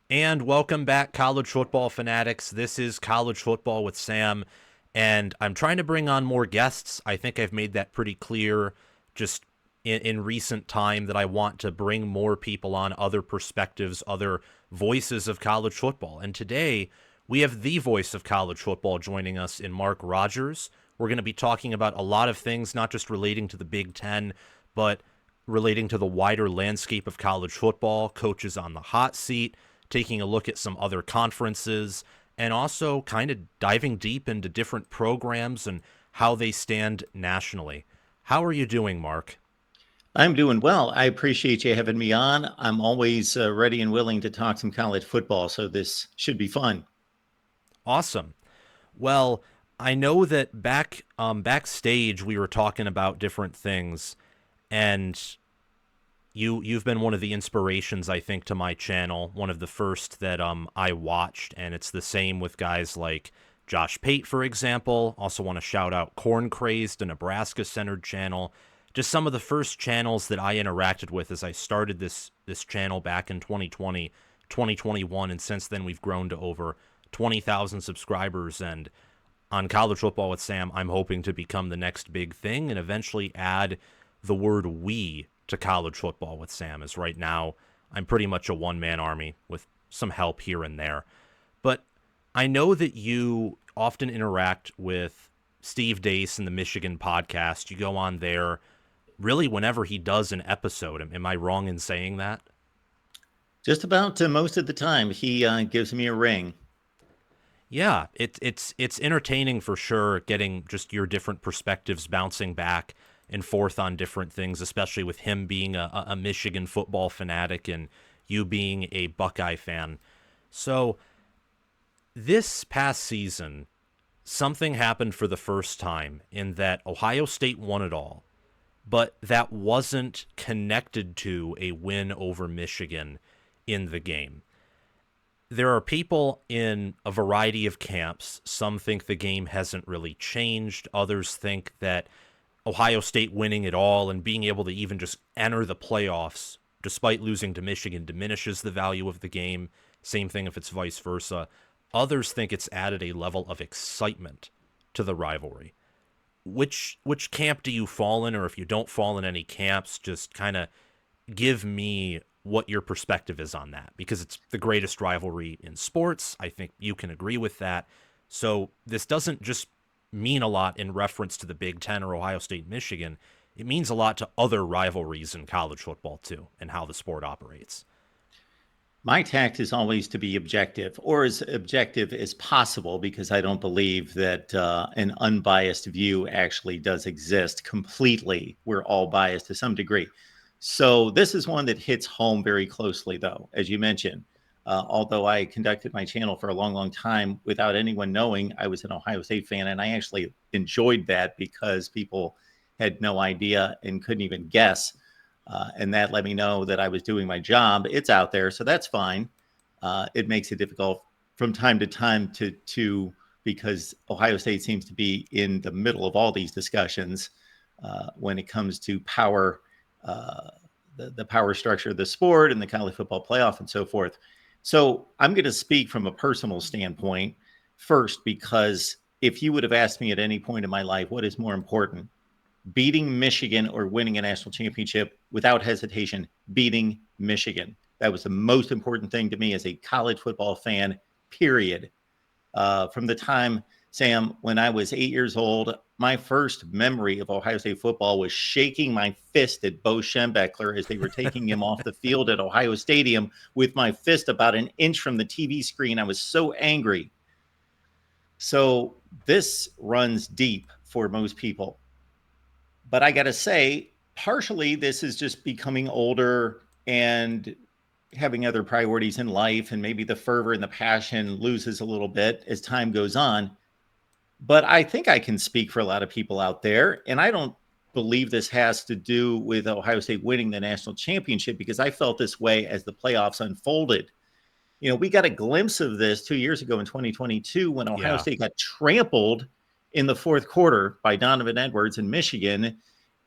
And welcome back, college football fanatics. This is College Football with Sam, and I'm trying to bring on more guests. I think I've made that pretty clear just in recent time that I want to bring more people on, other perspectives, other voices of college football. And today, we have the voice of college football joining us in Mark Rogers. We're going to be talking about a lot of things, not just relating to the Big Ten, but relating to the wider landscape of college football, coaches on the hot seat, taking a look at some other conferences, and also kind of diving deep into different programs and how they stand nationally. How are you doing, Mark? I'm doing well. I appreciate you having me on. I'm always ready and willing to talk some college football, so this should be fun. Awesome. Well, I know that backstage we were talking about different things, and you've been one of the inspirations I think to my channel, one of the first that I watched, and it's the same with guys like Josh Pate, for example. Also want to shout out Corn Crazed, a Nebraska centered channel. Just some of the first channels that I interacted with as I started this channel back in 2020, 2021, and since then we've grown to over 20,000 subscribers. And on College Football with Sam, I'm hoping to become the next big thing and eventually add the word we to College Football with Sam, as right now I'm pretty much a one-man army with some help here and there. But I know that you often interact with Steve Dace in the Michigan podcast. You go on there really whenever he does an episode. Am I wrong in saying that? Just about most of the time, he gives me a ring. Yeah, it's entertaining for sure, getting just your different perspectives bouncing back and forth on different things, especially with him being a Michigan football fanatic and you being a Buckeye fan. So this past season, something happened for the first time in that Ohio State won it all, but that wasn't connected to a win over Michigan in the game. There are people in a variety of camps. Some think the game hasn't really changed. Others think that Ohio State winning it all and being able to even just enter the playoffs despite losing to Michigan diminishes the value of the game. Same thing if it's vice versa. Others think it's added a level of excitement to the rivalry. Which camp do you fall in, or if you don't fall in any camps, just kind of give me what your perspective is on that, because it's the greatest rivalry in sports. I think you can agree with that. So this doesn't just mean a lot in reference to the Big Ten or Ohio State, Michigan. It means a lot to other rivalries in college football too, and how the sport operates. My tact is always to be objective, or as objective as possible, because I don't believe that an unbiased view actually does exist completely. We're all biased to some degree. So this is one that hits home very closely, though, as you mentioned. Although I conducted my channel for a long, long time without anyone knowing I was an Ohio State fan, and I actually enjoyed that because people had no idea and couldn't even guess. And that let me know that I was doing my job. It's out there, so that's fine. It makes it difficult from time to time to because Ohio State seems to be in the middle of all these discussions when it comes to power, uh, the power structure of the sport and the college football playoff and so forth. So I'm going to speak from a personal standpoint first, because if you would have asked me at any point in my life, what is more important, beating Michigan or winning a national championship, without hesitation, beating Michigan. That was the most important thing to me as a college football fan, period. From the time, Sam, when I was 8 years old, my first memory of Ohio State football was shaking my fist at Bo Schembechler as they were taking him off the field at Ohio Stadium with my fist about an inch from the TV screen. I was so angry. So this runs deep for most people. But I got to say, partially this is just becoming older and having other priorities in life, and maybe the fervor and the passion loses a little bit as time goes on. But I think I can speak for a lot of people out there. And I don't believe this has to do with Ohio State winning the national championship, because I felt this way as the playoffs unfolded. You know, we got a glimpse of this 2 years ago in 2022 when Ohio Yeah. State got trampled in the fourth quarter by Donovan Edwards in Michigan,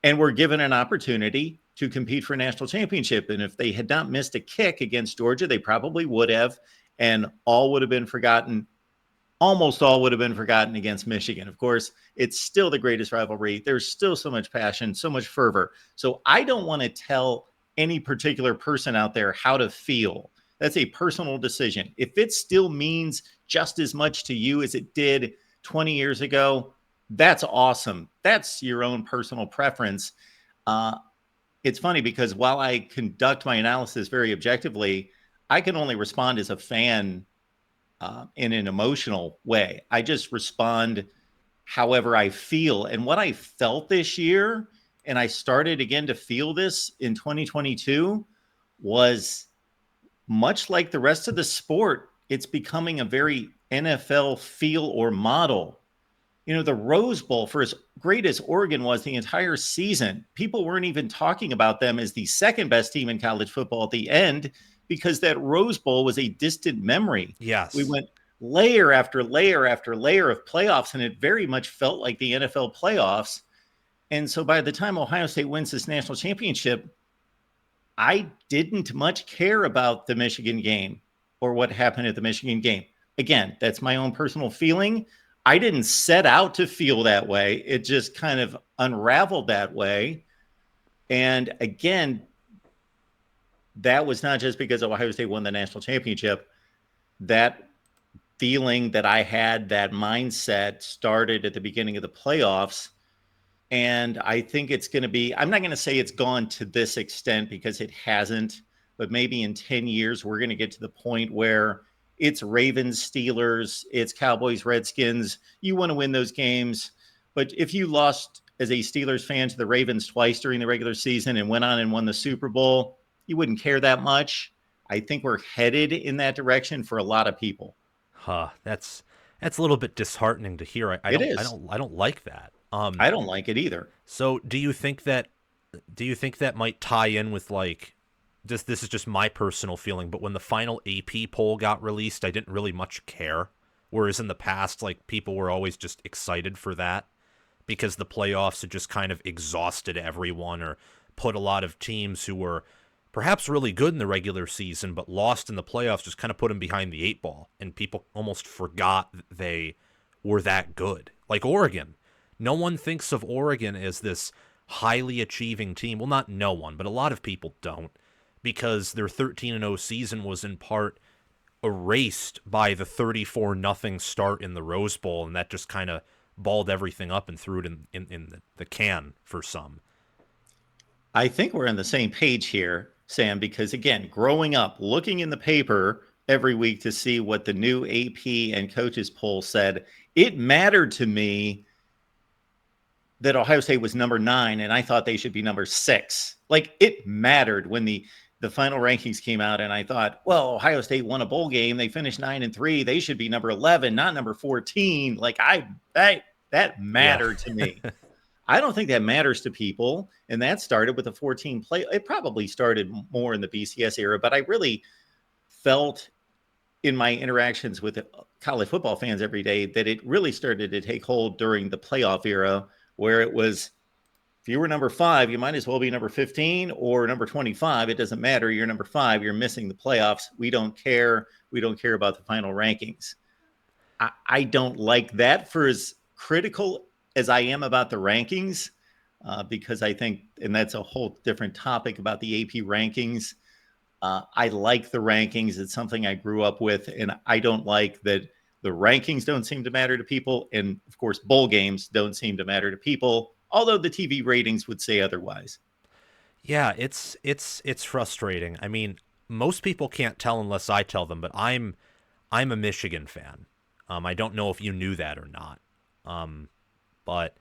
and were given an opportunity to compete for a national championship. And if they had not missed a kick against Georgia, they probably would have, and all would have been forgotten. Almost all would have been forgotten against Michigan. Of course, it's still the greatest rivalry. There's still so much passion, so much fervor. So I don't want to tell any particular person out there how to feel. That's a personal decision. If it still means just as much to you as it did 20 years ago, that's awesome. That's your own personal preference. It's funny because while I conduct my analysis very objectively, I can only respond as a fan in an emotional way. I just respond however I feel. And what I felt this year, and I started again to feel this in 2022, was much like the rest of the sport, it's becoming a very NFL feel or model. You know, the Rose Bowl, for as great as Oregon was the entire season, people weren't even talking about them as the second best team in college football at the end, because that Rose Bowl was a distant memory. Yes. We went layer after layer after layer of playoffs, and it very much felt like the NFL playoffs. And so by the time Ohio State wins this national championship, I didn't much care about the Michigan game or what happened at the Michigan game. Again, that's my own personal feeling. I didn't set out to feel that way. It just kind of unraveled that way. And again, that was not just because Ohio State won the national championship. That feeling that I had, that mindset, started at the beginning of the playoffs. And I think it's going to be, I'm not going to say it's gone to this extent because it hasn't, but maybe in 10 years, we're going to get to the point where it's Ravens, Steelers, it's Cowboys, Redskins. You want to win those games. But if you lost as a Steelers fan to the Ravens twice during the regular season and went on and won the Super Bowl, you wouldn't care that much. I think we're headed in that direction for a lot of people. That's a little bit disheartening to hear. I don't like that. I don't like it either. So do you think that might tie in with, like, this is just my personal feeling, but when the final AP poll got released, I didn't really much care. Whereas in the past, like, people were always just excited for that because the playoffs had just kind of exhausted everyone or put a lot of teams who were perhaps really good in the regular season but lost in the playoffs, just kind of put them behind the eight ball, and people almost forgot that they were that good. Like Oregon. No one thinks of Oregon as this highly achieving team. Well, not no one, but a lot of people don't, because their 13-0 season was in part erased by the 34-0 start in the Rose Bowl, and that just kind of balled everything up and threw it in the can for some. I think we're on the same page here, Sam, because again, growing up, looking in the paper every week to see what the new AP and coaches poll said, it mattered to me that Ohio State was number 9 and I thought they should be number 6. Like, it mattered when the final rankings came out, and I thought, well, Ohio State won a bowl game. They finished 9-3. They should be number 11, not number 14. Like, that mattered to me. I don't think that matters to people. And that started with the 14 play. It probably started more in the BCS era, but I really felt in my interactions with college football fans every day that it really started to take hold during the playoff era, where it was, if you were number 5, you might as well be number 15 or number 25. It doesn't matter. You're number 5. You're missing the playoffs. We don't care. We don't care about the final rankings. I don't like that, for as critical as I am about the rankings, because I think, and that's a whole different topic about the AP rankings. I like the rankings. It's something I grew up with, and I don't like that the rankings don't seem to matter to people. And of course, bowl games don't seem to matter to people, although the TV ratings would say otherwise. Yeah, it's frustrating. I mean, most people can't tell unless I tell them, but I'm a Michigan fan. I don't know if you knew that or not. But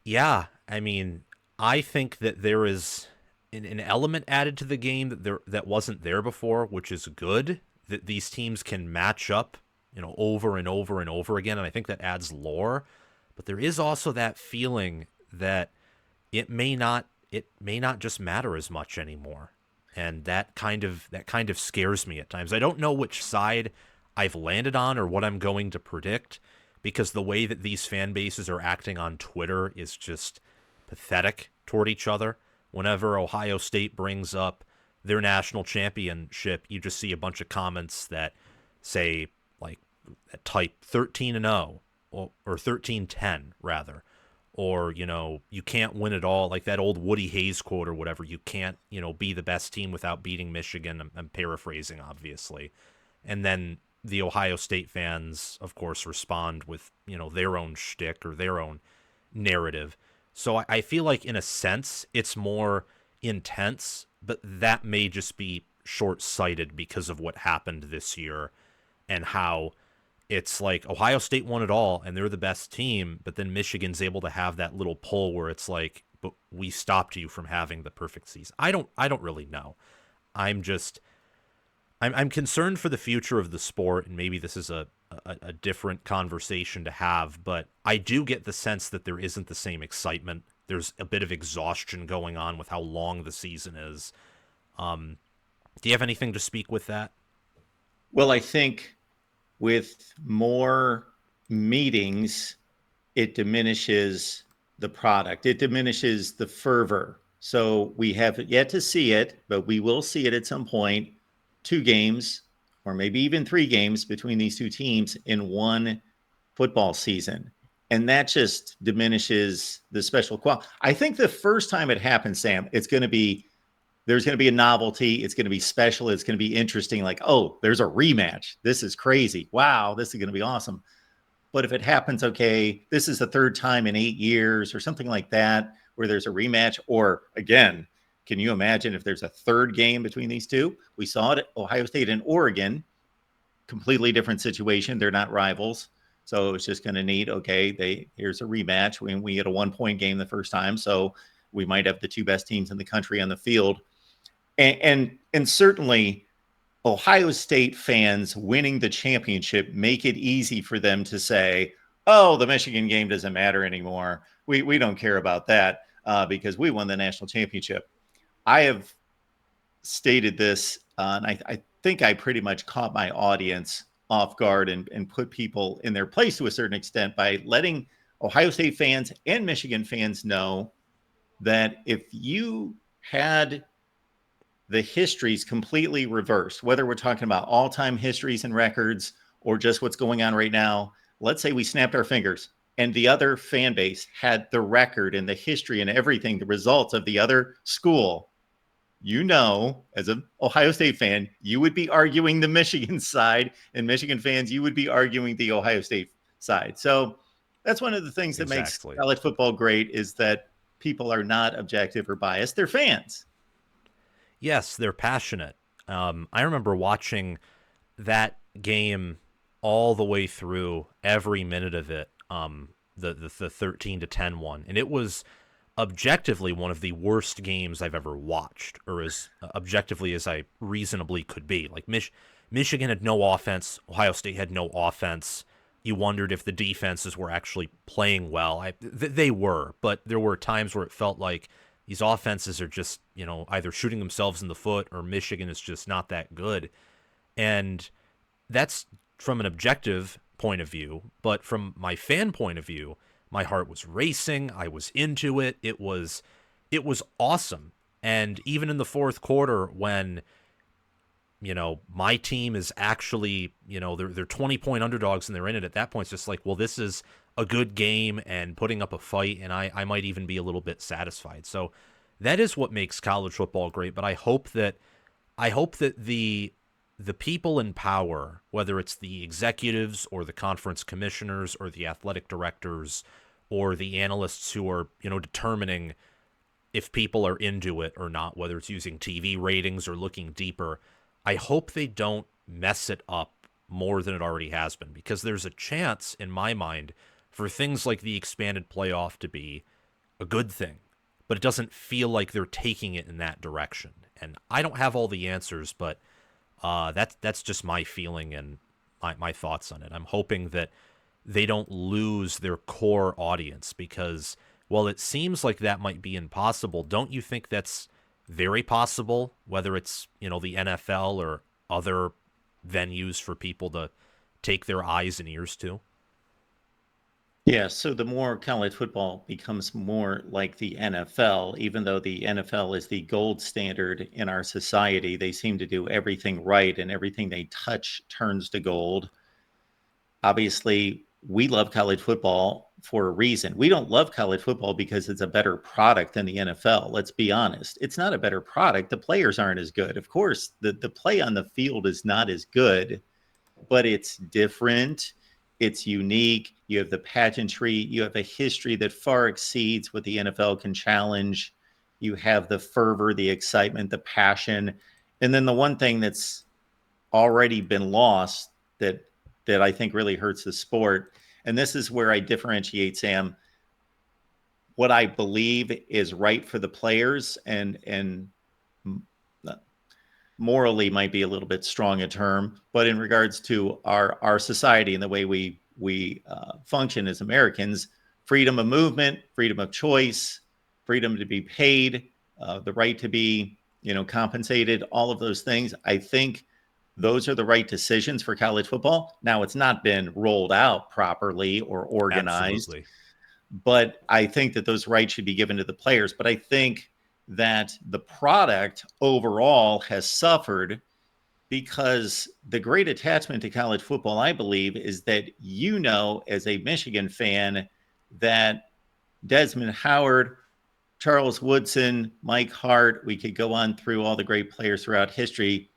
yeah, I mean, I think that there is an element added to the game that wasn't there before, which is good, that these teams can match up, over and over and over again. And I think that adds lore, but there is also that feeling that it may not just matter as much anymore. And that kind of scares me at times. I don't know which side I've landed on or what I'm going to predict, because the way that these fan bases are acting on Twitter is just pathetic toward each other. whenever Ohio State brings up their national championship, you just see a bunch of comments that say, like, type 13-0 or 13-10 rather, or, you can't win it all, like that old Woody Hayes quote or whatever. You can't, be the best team without beating Michigan. I'm paraphrasing, obviously. And then the Ohio State fans, of course, respond with, their own shtick or their own narrative. So I feel like, in a sense, it's more intense, but that may just be short-sighted because of what happened this year and how it's like Ohio State won it all and they're the best team, but then Michigan's able to have that little pull where it's like, but we stopped you from having the perfect season. I don't really know. I'm concerned for the future of the sport, and maybe this is a different conversation to have, but I do get the sense that there isn't the same excitement. There's a bit of exhaustion going on with how long the season is. Do you have anything to speak with that? Well, I think with more meetings, it diminishes the product. It diminishes the fervor. So we haven't yet to see it, but we will see it at some point. 2 games, or maybe even 3 games between these two teams in one football season. And that just diminishes the special quality. I think the first time it happens, Sam, there's going to be a novelty. It's going to be special. It's going to be interesting. Like, oh, there's a rematch. This is crazy. Wow, this is going to be awesome. But if it happens, okay, this is the 3rd time in 8 years or something like that, where there's a rematch, or again, can you imagine if there's a 3rd game between these two? We saw it at Ohio State and Oregon, completely different situation. They're not rivals. So it's just going to need, okay, here's a rematch. We had a 1-point game the first time. So we might have the 2 best teams in the country on the field. And certainly Ohio State fans winning the championship make it easy for them to say, oh, the Michigan game doesn't matter anymore. We don't care about that because we won the national championship. I have stated this, and I think I pretty much caught my audience off guard and put people in their place to a certain extent by letting Ohio State fans and Michigan fans know that if you had the histories completely reversed, whether we're talking about all-time histories and records or just what's going on right now, let's say we snapped our fingers and the other fan base had the record and the history and everything, the results of the other school, as an Ohio State fan, you would be arguing the Michigan side, and Michigan fans, you would be arguing the Ohio State side. So that's one of the things that makes college football great, is that people are not objective or biased. They're fans. Yes, they're passionate. I remember watching that game all the way through, every minute of it, the 13-10 one, and it was objectively one of the worst games I've ever watched, or as objectively as I reasonably could be. Like, Michigan had no offense, Ohio State had no offense. You wondered if the defenses were actually playing well. They were, but there were times where it felt like these offenses are just, either shooting themselves in the foot, or Michigan is just not that good. And that's from an objective point of view, but from my fan point of view, my heart was racing. I was into it. It was awesome. And even in the 4th quarter, when, my team is actually, they're 20-point underdogs and they're in it, at that point, it's just like, well, this is a good game and putting up a fight, and I might even be a little bit satisfied. So that is what makes college football great. But I hope that the people in power, whether it's the executives or the conference commissioners or the athletic directors or the analysts who are, determining if people are into it or not, whether it's using TV ratings or looking deeper, I hope they don't mess it up more than it already has been, because there's a chance, in my mind, for things like the expanded playoff to be a good thing, but it doesn't feel like they're taking it in that direction. And I don't have all the answers, but that's just my feeling and my thoughts on it. I'm hoping that they don't lose their core audience, because while it seems like that might be impossible, don't you think that's very possible, whether it's, the NFL or other venues for people to take their eyes and ears to? Yeah, so the more college football becomes more like the NFL, even though the NFL is the gold standard in our society, they seem to do everything right and everything they touch turns to gold. Obviously, we love college football for a reason. We don't love college football because it's a better product than the NFL. Let's be honest. It's not a better product. The players aren't as good. Of course, the play on the field is not as good, but it's different. It's unique. You have the pageantry. You have a history that far exceeds what the NFL can challenge. You have the fervor, the excitement, the passion. And then the one thing that's already been lost that I think really hurts the sport, and this is where I differentiate, Sam, what I believe is right for the players and morally might be a little bit strong a term, but in regards to our society and the way we function as Americans, freedom of movement, freedom of choice, freedom to be paid, the right to be compensated, all of those things. I think those are the right decisions for college football. Now, it's not been rolled out properly or organized, Absolutely. but I think that those rights should be given to the players. But I think that the product overall has suffered because the great attachment to college football, I believe, is that as a Michigan fan, that Desmond Howard, Charles Woodson, Mike Hart, we could go on through all the great players throughout history.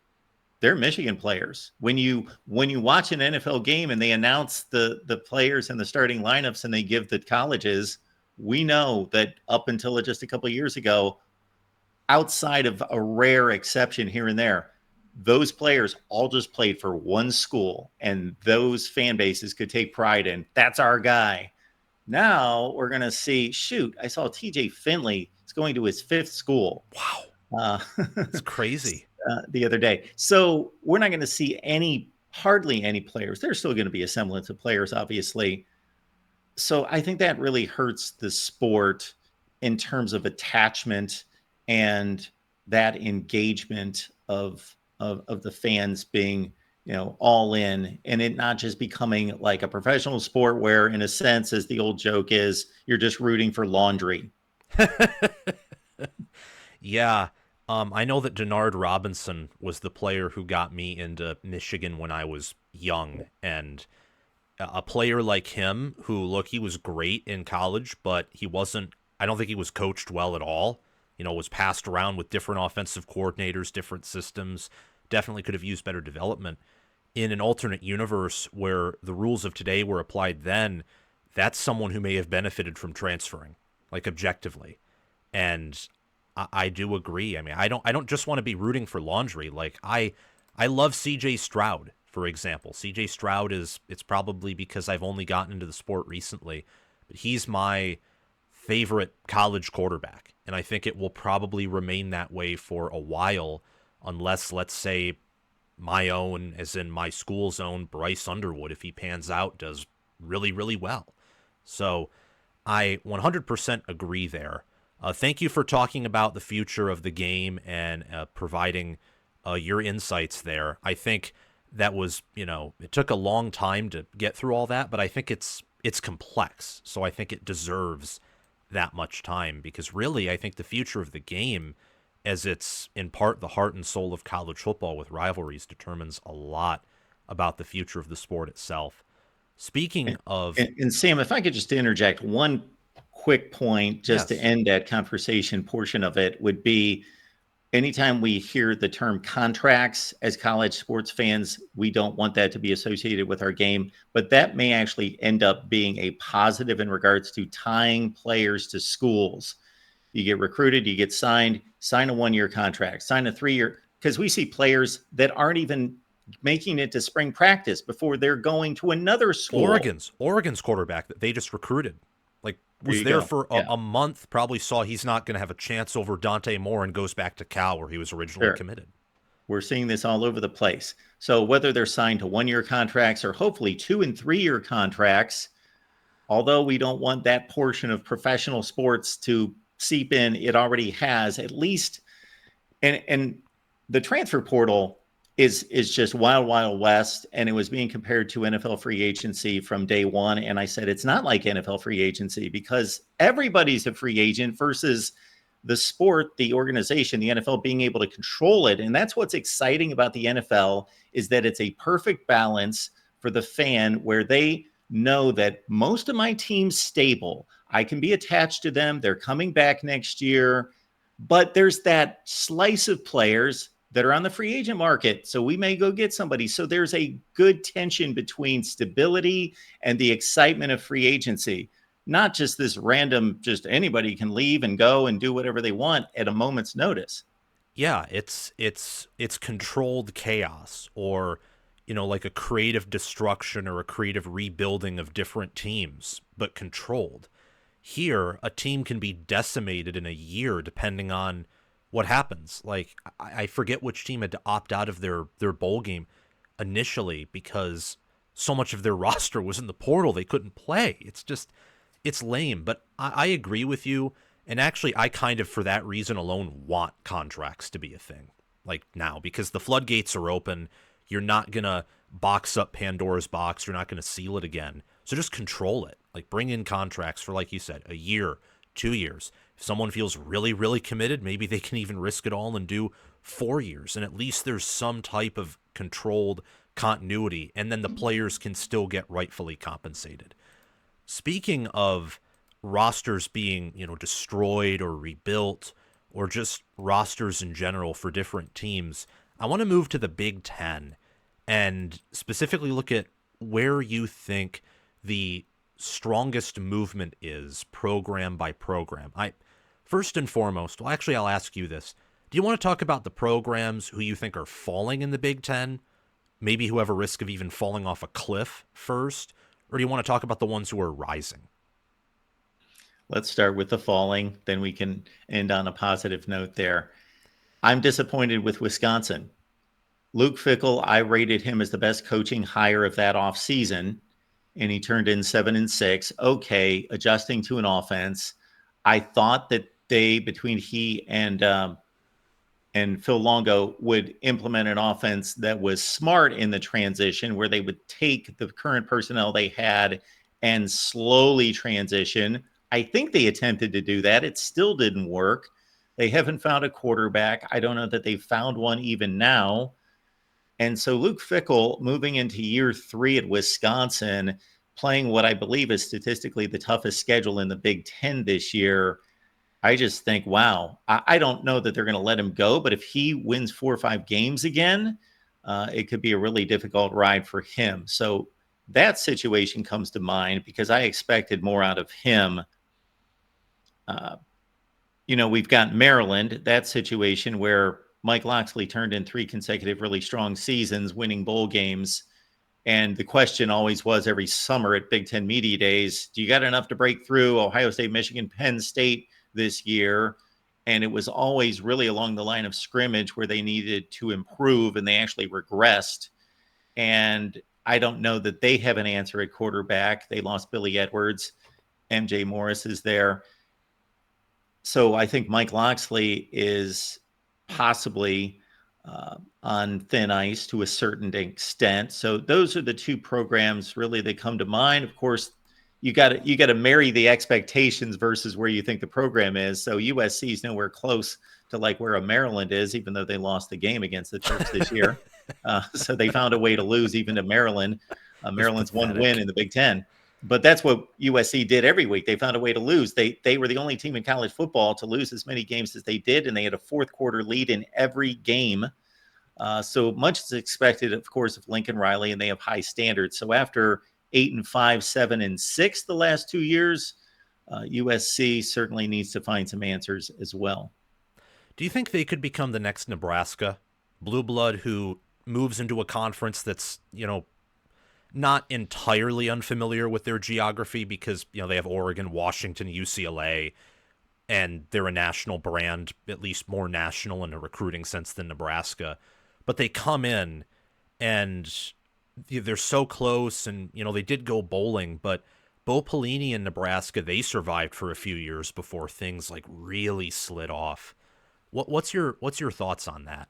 They're Michigan players. When you watch an NFL game and they announce the players and the starting lineups and they give the colleges, we know that up until just a couple of years ago, outside of a rare exception here and there, those players all just played for one school, and those fan bases could take pride in that's our guy. Now we're going to see, shoot, I saw TJ Finley is going to his fifth school Wow. uh, It's crazy. the other day. So we're not going to see hardly any players. There's still going to be a semblance of players, obviously. So I think that really hurts the sport in terms of attachment and that engagement of the fans being all in, and it not just becoming like a professional sport where, in a sense, as the old joke is, you're just rooting for laundry. Yeah. I know that Denard Robinson was the player who got me into Michigan when I was young. And a player like him who, look, he was great in college, but I don't think he was coached well at all. Was passed around with different offensive coordinators, different systems, definitely could have used better development. In an alternate universe where the rules of today were applied then, that's someone who may have benefited from transferring, like objectively. And I do agree. I mean, I don't just want to be rooting for laundry. Like I love CJ Stroud, for example. CJ Stroud it's probably because I've only gotten into the sport recently, but he's my favorite college quarterback. And I think it will probably remain that way for a while unless, let's say, my own, as in my school's own, Bryce Underwood, if he pans out, does really, really well. So I 100% agree there. Thank you for talking about the future of the game and providing your insights there. I think that was, it took a long time to get through all that, but I think it's complex. So I think it deserves that much time because really, I think the future of the game, as it's in part the heart and soul of college football with rivalries, determines a lot about the future of the sport itself. Speaking And, of, and Sam, if I could just interject one quick point just to yes, end that conversation portion of it would be, anytime we hear the term contracts as college sports fans, we don't want that to be associated with our game, but that may actually end up being a positive in regards to tying players to schools. You get recruited, you get signed, sign a 1-year contract, sign a 3-year, because we see players that aren't even making it to spring practice before they're going to another school. Oregon's quarterback that they just recruited, like There was you there go. for Yeah, a month, probably saw he's not going to have a chance over Dante Moore and goes back to Cal where he was originally sure. committed. We're seeing this all over the place. So whether they're signed to 1-year contracts or hopefully 2 and 3-year contracts, although we don't want that portion of professional sports to seep in, it already has at least. And the transfer portal, is just wild, wild west, and it was being compared to NFL free agency from day one. And I said it's not like NFL free agency because everybody's a free agent versus the sport, the organization, the NFL being able to control it. And that's what's exciting about the NFL is that it's a perfect balance for the fan where they know that most of my team's stable. I can be attached to them. They're coming back next year. But there's that slice of players that are on the free agent market. So we may go get somebody. So there's a good tension between stability and the excitement of free agency. Not just this random, just anybody can leave and go and do whatever they want at a moment's notice. Yeah, it's controlled chaos, or like a creative destruction or a creative rebuilding of different teams, but controlled. Here, a team can be decimated in a year depending on what happens. Like, I forget which team had to opt out of their bowl game initially because so much of their roster was in the portal they couldn't play. It's lame. But I agree with you. And actually, I kind of, for that reason alone, want contracts to be a thing, like now, because the floodgates are open. You're not going to box up Pandora's box. You're not going to seal it again. So just control it. Like, bring in contracts for, like you said, a year, 2 years. If someone feels really, really committed, maybe they can even risk it all and do 4 years. And at least there's some type of controlled continuity, and then the players can still get rightfully compensated. Speaking of rosters being, destroyed or rebuilt, or just rosters in general for different teams, I want to move to the Big Ten and specifically look at where you think the strongest movement is program by program. First and foremost, well, actually, I'll ask you this. Do you want to talk about the programs who you think are falling in the Big Ten? Maybe who have a risk of even falling off a cliff first? Or do you want to talk about the ones who are rising? Let's start with the falling, then we can end on a positive note there. I'm disappointed with Wisconsin. Luke Fickell, I rated him as the best coaching hire of that offseason, and he turned in 7-6. Okay, adjusting to an offense. I thought that they, between he and Phil Longo, would implement an offense that was smart in the transition, where they would take the current personnel they had and slowly transition. I think they attempted to do that. It still didn't work. They haven't found a quarterback. I don't know that they've found one even now. And so Luke Fickell, moving into year 3 at Wisconsin, playing what I believe is statistically the toughest schedule in the Big Ten this year, I just think, wow, I don't know that they're going to let him go. But if he wins 4 or 5 games again, it could be a really difficult ride for him. So that situation comes to mind because I expected more out of him. We've got Maryland, that situation where Mike Locksley turned in 3 consecutive really strong seasons, winning bowl games. And the question always was every summer at Big Ten Media Days, do you got enough to break through Ohio State, Michigan, Penn State this year? And it was always really along the line of scrimmage where they needed to improve, and they actually regressed. And I don't know that they have an answer at quarterback. They lost Billy Edwards. MJ Morris is there. So I think Mike Locksley is possibly on thin ice to a certain extent. So those are the 2 programs really that come to mind. Of course, you got to marry the expectations versus where you think the program is. So USC is nowhere close to like where a Maryland is, even though they lost the game against the Terps this year. So they found a way to lose even to Maryland. Maryland's one win in the Big Ten. But that's what USC did every week. They found a way to lose. They were the only team in college football to lose as many games as they did, and they had a 4th quarter lead in every game. So much is expected, of course, of Lincoln Riley, and they have high standards. So after 8-5, 7-6 the last 2 years, USC certainly needs to find some answers as well. Do you think they could become the next Nebraska? Blue blood who moves into a conference that's, not entirely unfamiliar with their geography because, they have Oregon, Washington, UCLA, and they're a national brand, at least more national in a recruiting sense than Nebraska. But they come in and they're so close, and, they did go bowling, but Bo Pelini in Nebraska, they survived for a few years before things like really slid off. What's your thoughts on that?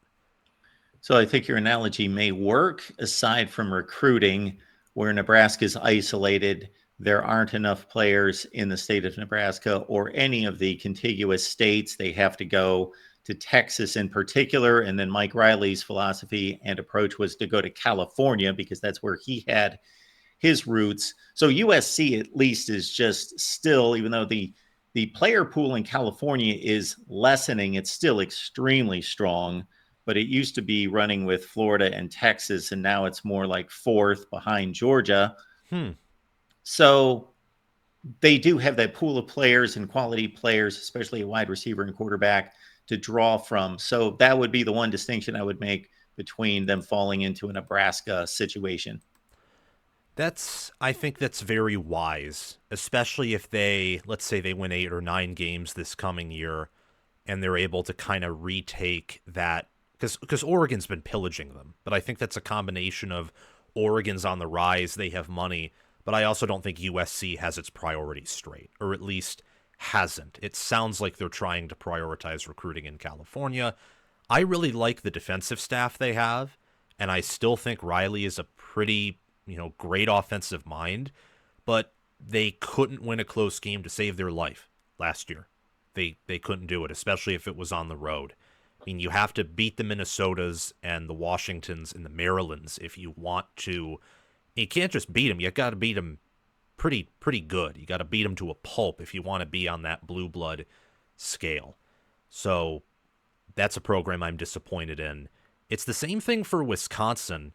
So I think your analogy may work aside from recruiting, where Nebraska is isolated. There aren't enough players in the state of Nebraska or any of the contiguous states. They have to go to Texas in particular. And then Mike Riley's philosophy and approach was to go to California because that's where he had his roots. So USC at least is just still, even though the player pool in California is lessening, it's still extremely strong. But it used to be running with Florida and Texas, and now it's more like fourth behind Georgia. Hmm. So they do have that pool of players and quality players, especially a wide receiver and quarterback, to draw from. So that would be the one distinction I would make between them falling into a Nebraska situation. I think that's very wise, especially if they, let's say they win 8 or 9 games this coming year and they're able to kind of retake that, because Oregon's been pillaging them. But I think that's a combination of Oregon's on the rise, they have money, but I also don't think USC has its priorities straight, or at least hasn't. It sounds like they're trying to prioritize recruiting in California. I really like the defensive staff they have, and I still think Riley is a pretty, great offensive mind, but they couldn't win a close game to save their life last year. They couldn't do it, especially if it was on the road. I mean, you have to beat the Minnesotas and the Washingtons and the Marylands if you want to. You can't just beat them. You got to beat them pretty good. You got to beat them to a pulp if you want to be on that blue blood scale. So that's a program I'm disappointed in. It's the same thing for Wisconsin.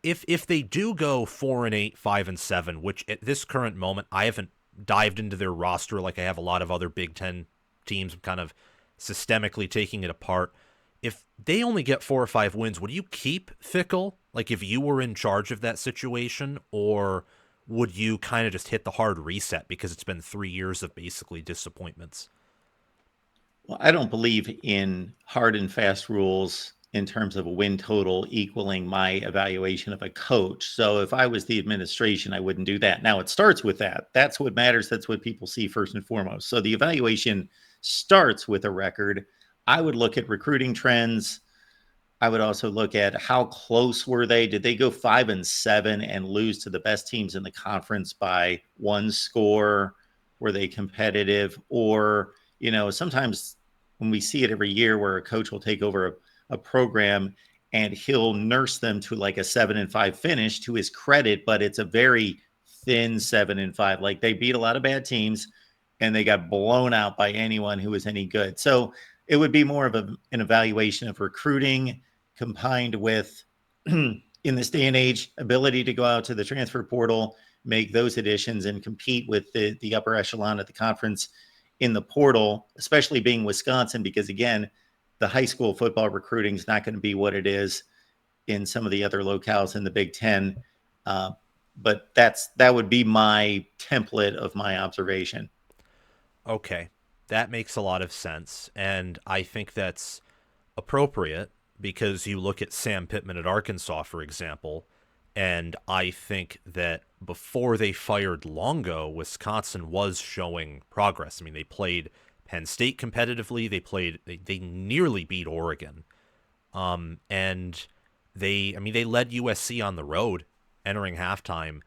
If they do go 4-8, 5-7, which at this current moment I haven't dived into their roster like I have a lot of other Big Ten teams. I'm kind of systemically taking it apart. If they only get 4 or 5 wins, would you keep Fickle? Like if you were in charge of that situation, or would you kind of just hit the hard reset because it's been 3 years of basically disappointments? Well, I don't believe in hard and fast rules in terms of a win total equaling my evaluation of a coach. So if I was the administration, I wouldn't do that. Now it starts with that. That's what matters. That's what people see first and foremost. So the evaluation starts with a record. I would look at recruiting trends. I would also look at how close were they? Did they go 5-7 and lose to the best teams in the conference by one score? Were they competitive? Or, sometimes when we see it every year where a coach will take over a program and he'll nurse them to like a 7-5 finish to his credit, but it's a very thin 7-5. Like they beat a lot of bad teams and they got blown out by anyone who was any good. So it would be more of an evaluation of recruiting combined with, in this day and age, ability to go out to the transfer portal, make those additions, and compete with the upper echelon at the conference in the portal, especially being Wisconsin, because again, the high school football recruiting is not going to be what it is in some of the other locales in the Big Ten. But that would be my template of my observation. Okay, that makes a lot of sense, and I think that's appropriate because you look at Sam Pittman at Arkansas, for example, and I think that before they fired Longo, Wisconsin was showing progress. I mean, they played Penn State competitively. They nearly beat Oregon, and they led USC on the road entering halftime.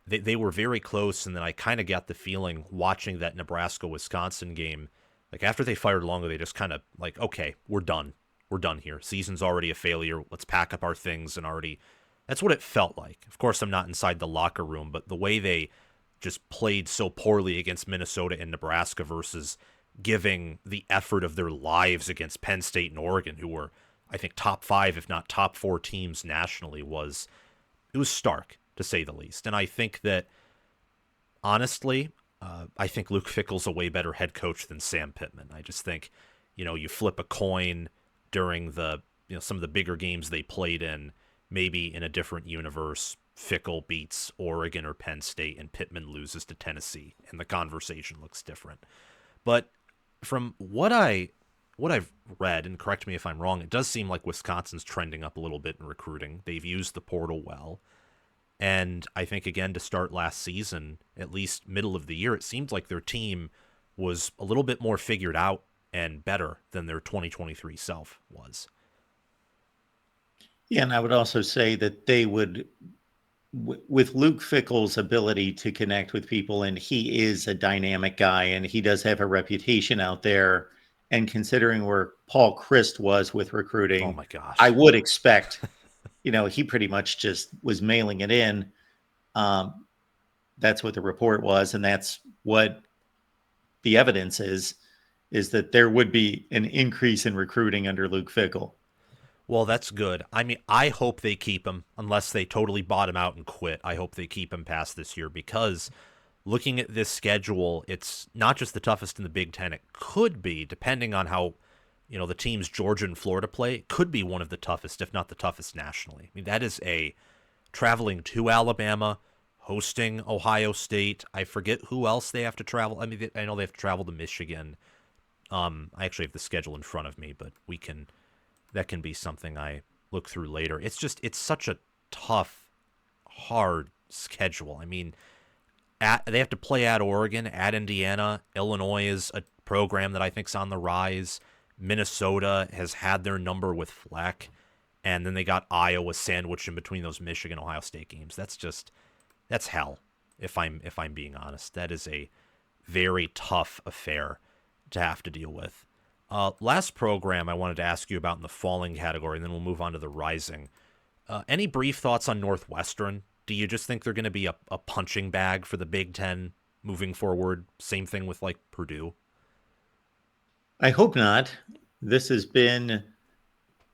They were very close, and then I kind of got the feeling watching that Nebraska-Wisconsin game, like after they fired Longo, they just kind of like, okay, we're done. We're done here. Season's already a failure. Let's pack up our things and already. That's what it felt like. Of course, I'm not inside the locker room, but the way they just played so poorly against Minnesota and Nebraska versus giving the effort of their lives against Penn State and Oregon, who were, I think, top 5, if not top 4 teams nationally, it was stark, to say the least. And I think that, honestly, I think Luke Fickell's a way better head coach than Sam Pittman. I just think, you flip a coin during the, some of the bigger games they played in, maybe in a different universe, Fickell beats Oregon or Penn State and Pittman loses to Tennessee, and the conversation looks different. But from what I've read, and correct me if I'm wrong, it does seem like Wisconsin's trending up a little bit in recruiting. They've used the portal well. And I think, again, to start last season, at least middle of the year, it seemed like their team was a little bit more figured out and better than their 2023 self was. Yeah, and I would also say that they would, with Luke Fickell's ability to connect with people, and he is a dynamic guy, and he does have a reputation out there. And considering where Paul Christ was with Oh recruiting, my I gosh. would expect, he pretty much just was mailing it in. Um, that's what the report was, and that's what the evidence is that there would be an increase in recruiting under Luke Fickell. Well, that's good. I mean, I hope they keep him unless they totally bottom out and quit. I hope they keep him past this year because looking at this schedule, it's not just the toughest in the Big Ten. It could be, depending on how, the teams Georgia and Florida play, it could be one of the toughest, if not the toughest nationally. I mean, that is a traveling to Alabama, hosting Ohio State. I forget who else they have to travel. I mean, I know they have to travel to Michigan. I actually have the schedule in front of me, but that can be something I look through later. It's such a tough, hard schedule. I mean, they have to play at Oregon, at Indiana. Illinois is a program that I think's on the rise. Minnesota has had their number with Fleck, and then they got Iowa sandwiched in between those Michigan Ohio State games. That's hell. If I'm being honest, that is a very tough affair to have to deal with. Last program I wanted to ask you about in the falling category, and then we'll move on to the rising. Any brief thoughts on Northwestern? Do you just think they're going to be a punching bag for the Big Ten moving forward? Same thing with like Purdue. I hope not. This has been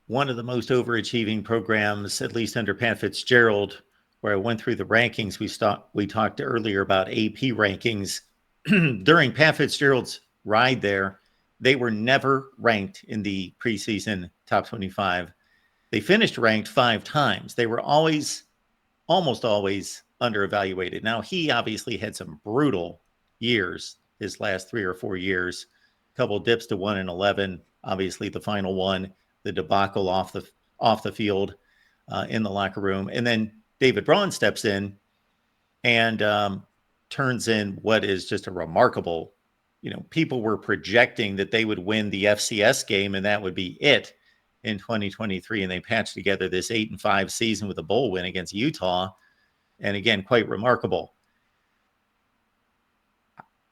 one of the most overachieving programs, at least under Pat Fitzgerald, where I went through the rankings. We talked earlier about AP rankings. During Pat Fitzgerald's ride there, they were never ranked in the preseason top 25. They finished ranked 5 times. They were almost always under evaluated. Now, he obviously had some brutal years, his last 3 or 4 years, a couple of dips to 1-11, obviously the final one, the debacle off the field in the locker room. And then David Braun steps in and turns in what is just a remarkable, people were projecting that they would win the FCS game and that would be it in 2023. And they patched together this 8-5 season with a bowl win against Utah. And again, quite remarkable.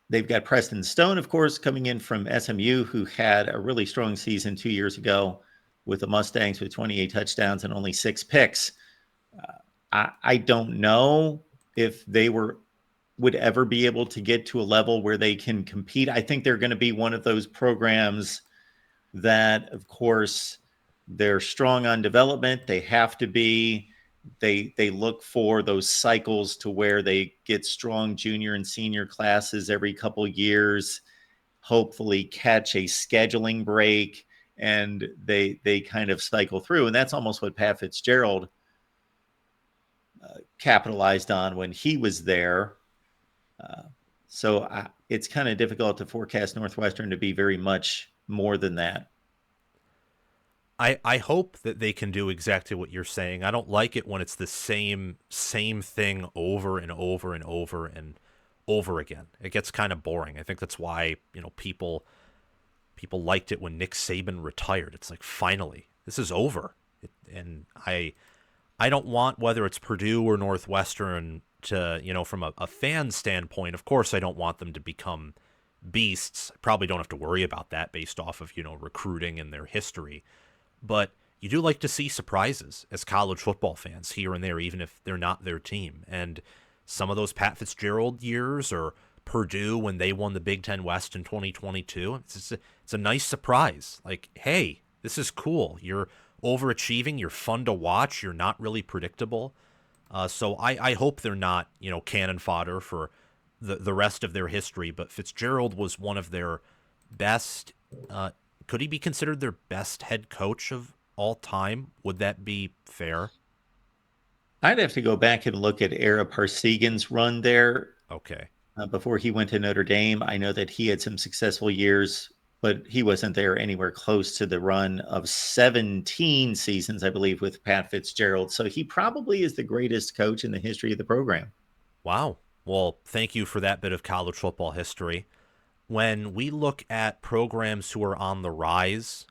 They've got Preston Stone, of course, coming in from SMU, who had a really strong season 2 years ago with the Mustangs with 28 touchdowns and only 6 picks. I don't know if they would ever be able to get to a level where they can compete. I think they're going to be one of those programs that, of course, they're strong on development. They have to be. They look for those cycles to where they get strong junior and senior classes every couple years, hopefully catch a scheduling break, and they kind of cycle through. And that's almost what Pat Fitzgerald capitalized on when he was there. So it's kind of difficult to forecast Northwestern to be very much more than that. I hope that they can do exactly what you're saying. I don't like it when it's the same thing over and over and over and over again. It gets kind of boring. I think that's why, people liked it when Nick Saban retired. It's like, finally, this is over. And I don't want, whether it's Purdue or Northwestern, to, from a fan standpoint, of course I don't want them to become beasts. I probably don't have to worry about that based off of, recruiting and their history. But you do like to see surprises as college football fans here and there, even if they're not their team. And some of those Pat Fitzgerald years, or Purdue when they won the Big Ten West in 2022, it's a nice surprise. Like, hey, this is cool. You're overachieving. You're fun to watch. You're not really predictable. So I hope they're not, cannon fodder for the rest of their history. But Fitzgerald was one of their best. Could he be considered their best head coach of all time? Would that be fair? I'd have to go back and look at Ara Parsegan's run there Okay. before he went to Notre Dame. I know that he had some successful years, but he wasn't there anywhere close to the run of 17 seasons, I believe, with Pat Fitzgerald. So he probably is the greatest coach in the history of the program. Wow. Well, thank you for that bit of college football history. When we look at programs who are on the rise,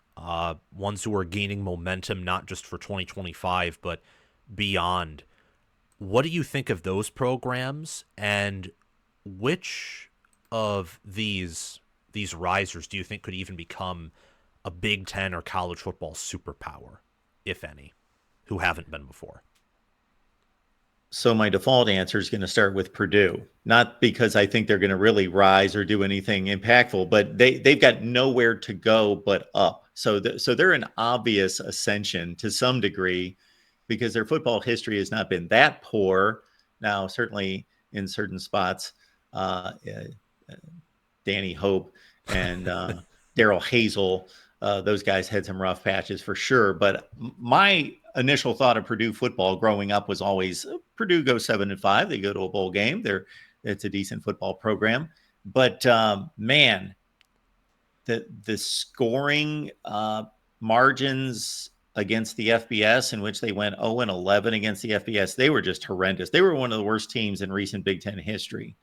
ones who are gaining momentum not just for 2025 but beyond. What do you think of those programs, and which of these risers do you think could even become a Big Ten or college football superpower, if any, who haven't been before? So my default answer is going to start with Purdue, not because I think they're going to really rise or do anything impactful, but they've got nowhere to go but up. So they're an obvious ascension to some degree because their football history has not been that poor. Now, certainly in certain spots, Danny Hope and Daryl Hazel, those guys had some rough patches for sure. But my initial thought of Purdue football growing up was always Purdue goes 7-5. They go to a bowl game. It's a decent football program. But man, the scoring margins against the FBS, in which they went 0-11 against the FBS, they were just horrendous. They were one of the worst teams in recent Big Ten history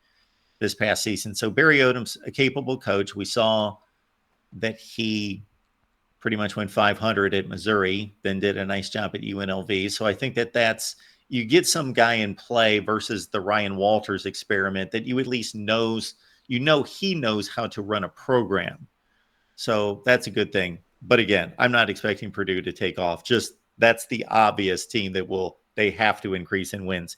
this past season. So Barry Odom's a capable coach. We saw that he pretty much went 500 at Missouri, then did a nice job at UNLV. So I think that's you get some guy in play versus the Ryan Walters experiment that you at least knows, he knows how to run a program. So that's a good thing. But again, I'm not expecting Purdue to take off. Just that's the obvious team that they have to increase in wins.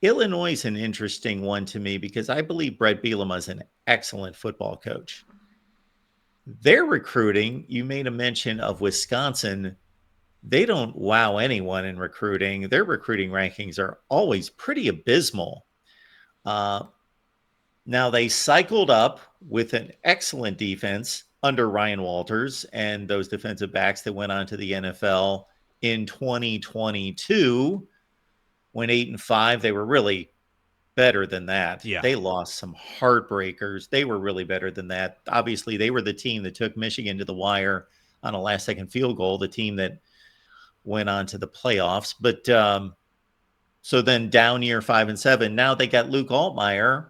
Illinois is an interesting one to me because I believe Brett Bielema is an excellent football coach. Their recruiting, you made a mention of Wisconsin. They don't wow anyone in recruiting. Their recruiting rankings are always pretty abysmal. Now, they cycled up with an excellent defense under Ryan Walters and those defensive backs that went on to the NFL in 2022. When 8-5, they were really better than that. Yeah. They lost some heartbreakers. They were really better than that. Obviously, they were the team that took Michigan to the wire on a last-second field goal, the team that went on to the playoffs. But so then down year 5-7. Now they got Luke Altmaier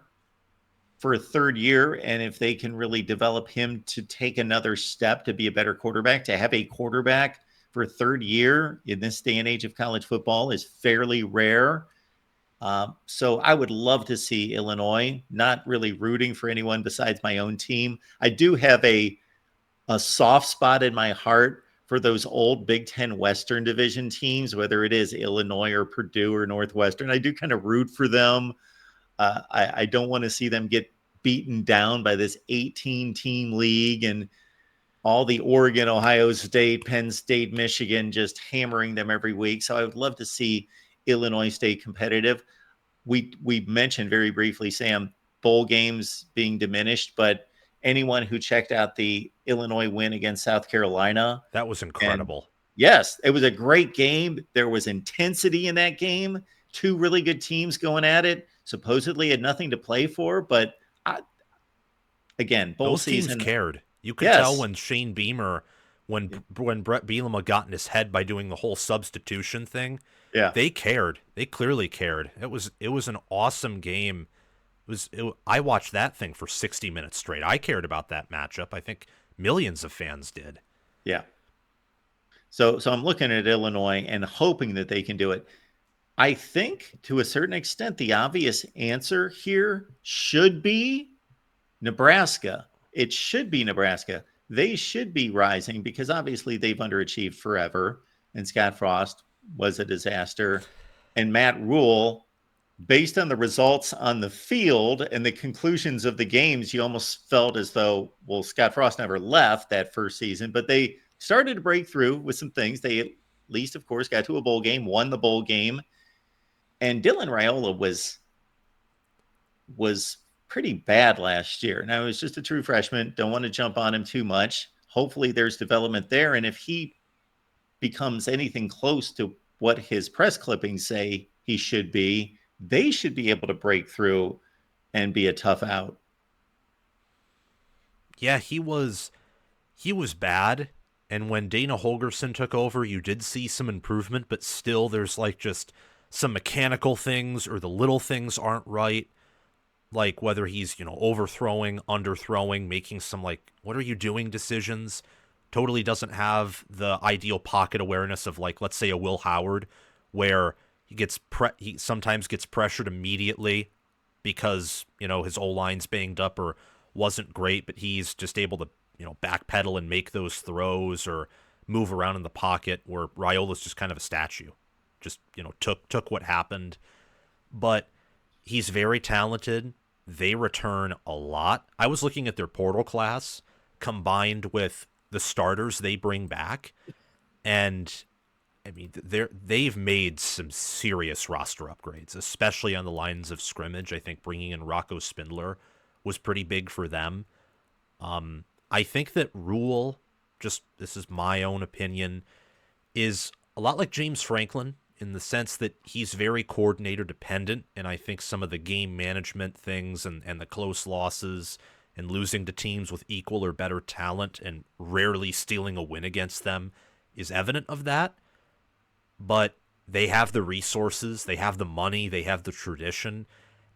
for a third year, and if they can really develop him to take another step to be a better quarterback, to have a quarterback for a third year in this day and age of college football is fairly rare. So I would love to see Illinois, not really rooting for anyone besides my own team. I do have a soft spot in my heart for those old Big Ten Western Division teams, whether it is Illinois or Purdue or Northwestern. I do kind of root for them. I don't want to see them get beaten down by this 18-team league and all the Oregon, Ohio State, Penn State, Michigan just hammering them every week. So I would love to see Illinois stay competitive. We mentioned very briefly, Sam, bowl games being diminished, but anyone who checked out the Illinois win against South Carolina. That was incredible. Yes, it was a great game. There was intensity in that game. Two really good teams going at it. Supposedly had nothing to play for, but again, bowl those season, teams cared. You could tell when Shane Beamer, when Brett Bielema got in his head by doing the whole substitution thing. Yeah, they cared. They clearly cared. It was an awesome game. I watched that thing for 60 minutes straight. I cared about that matchup. I think millions of fans did. Yeah. So I'm looking at Illinois and hoping that they can do it. I think to a certain extent, the obvious answer here should be Nebraska. It should be Nebraska. They should be rising because obviously they've underachieved forever. And Scott Frost was a disaster. And Matt Rule, based on the results on the field and the conclusions of the games, you almost felt as though, well, Scott Frost never left that first season, but they started to break through with some things. They at least, of course, got to a bowl game, won the bowl game. And Dylan Raiola was pretty bad last year. Now, he was just a true freshman. Don't want to jump on him too much. Hopefully there's development there. And if he becomes anything close to what his press clippings say he should be, they should be able to break through and be a tough out. Yeah, he was bad. And when Dana Holgerson took over, you did see some improvement, but still there's like just some mechanical things or the little things aren't right. Like whether he's, overthrowing, underthrowing, making some what are you doing decisions. totally doesn't have the ideal pocket awareness of, like, let's say a Will Howard, where he sometimes gets pressured immediately because, his O-line's banged up or wasn't great, but he's just able to, backpedal and make those throws or move around in the pocket, where Raiola's just kind of a statue. Just, took what happened. But he's very talented. They return a lot. I was looking at their portal class combined with the starters they bring back, and I mean, they've made some serious roster upgrades, especially on the lines of scrimmage. I think bringing in Rocco Spindler was pretty big for them. I think that Rule, just this is my own opinion, is a lot like James Franklin in the sense that he's very coordinator dependent, and I think some of the game management things and the close losses and losing to teams with equal or better talent and rarely stealing a win against them is evident of that. But they have the resources, they have the money, they have the tradition,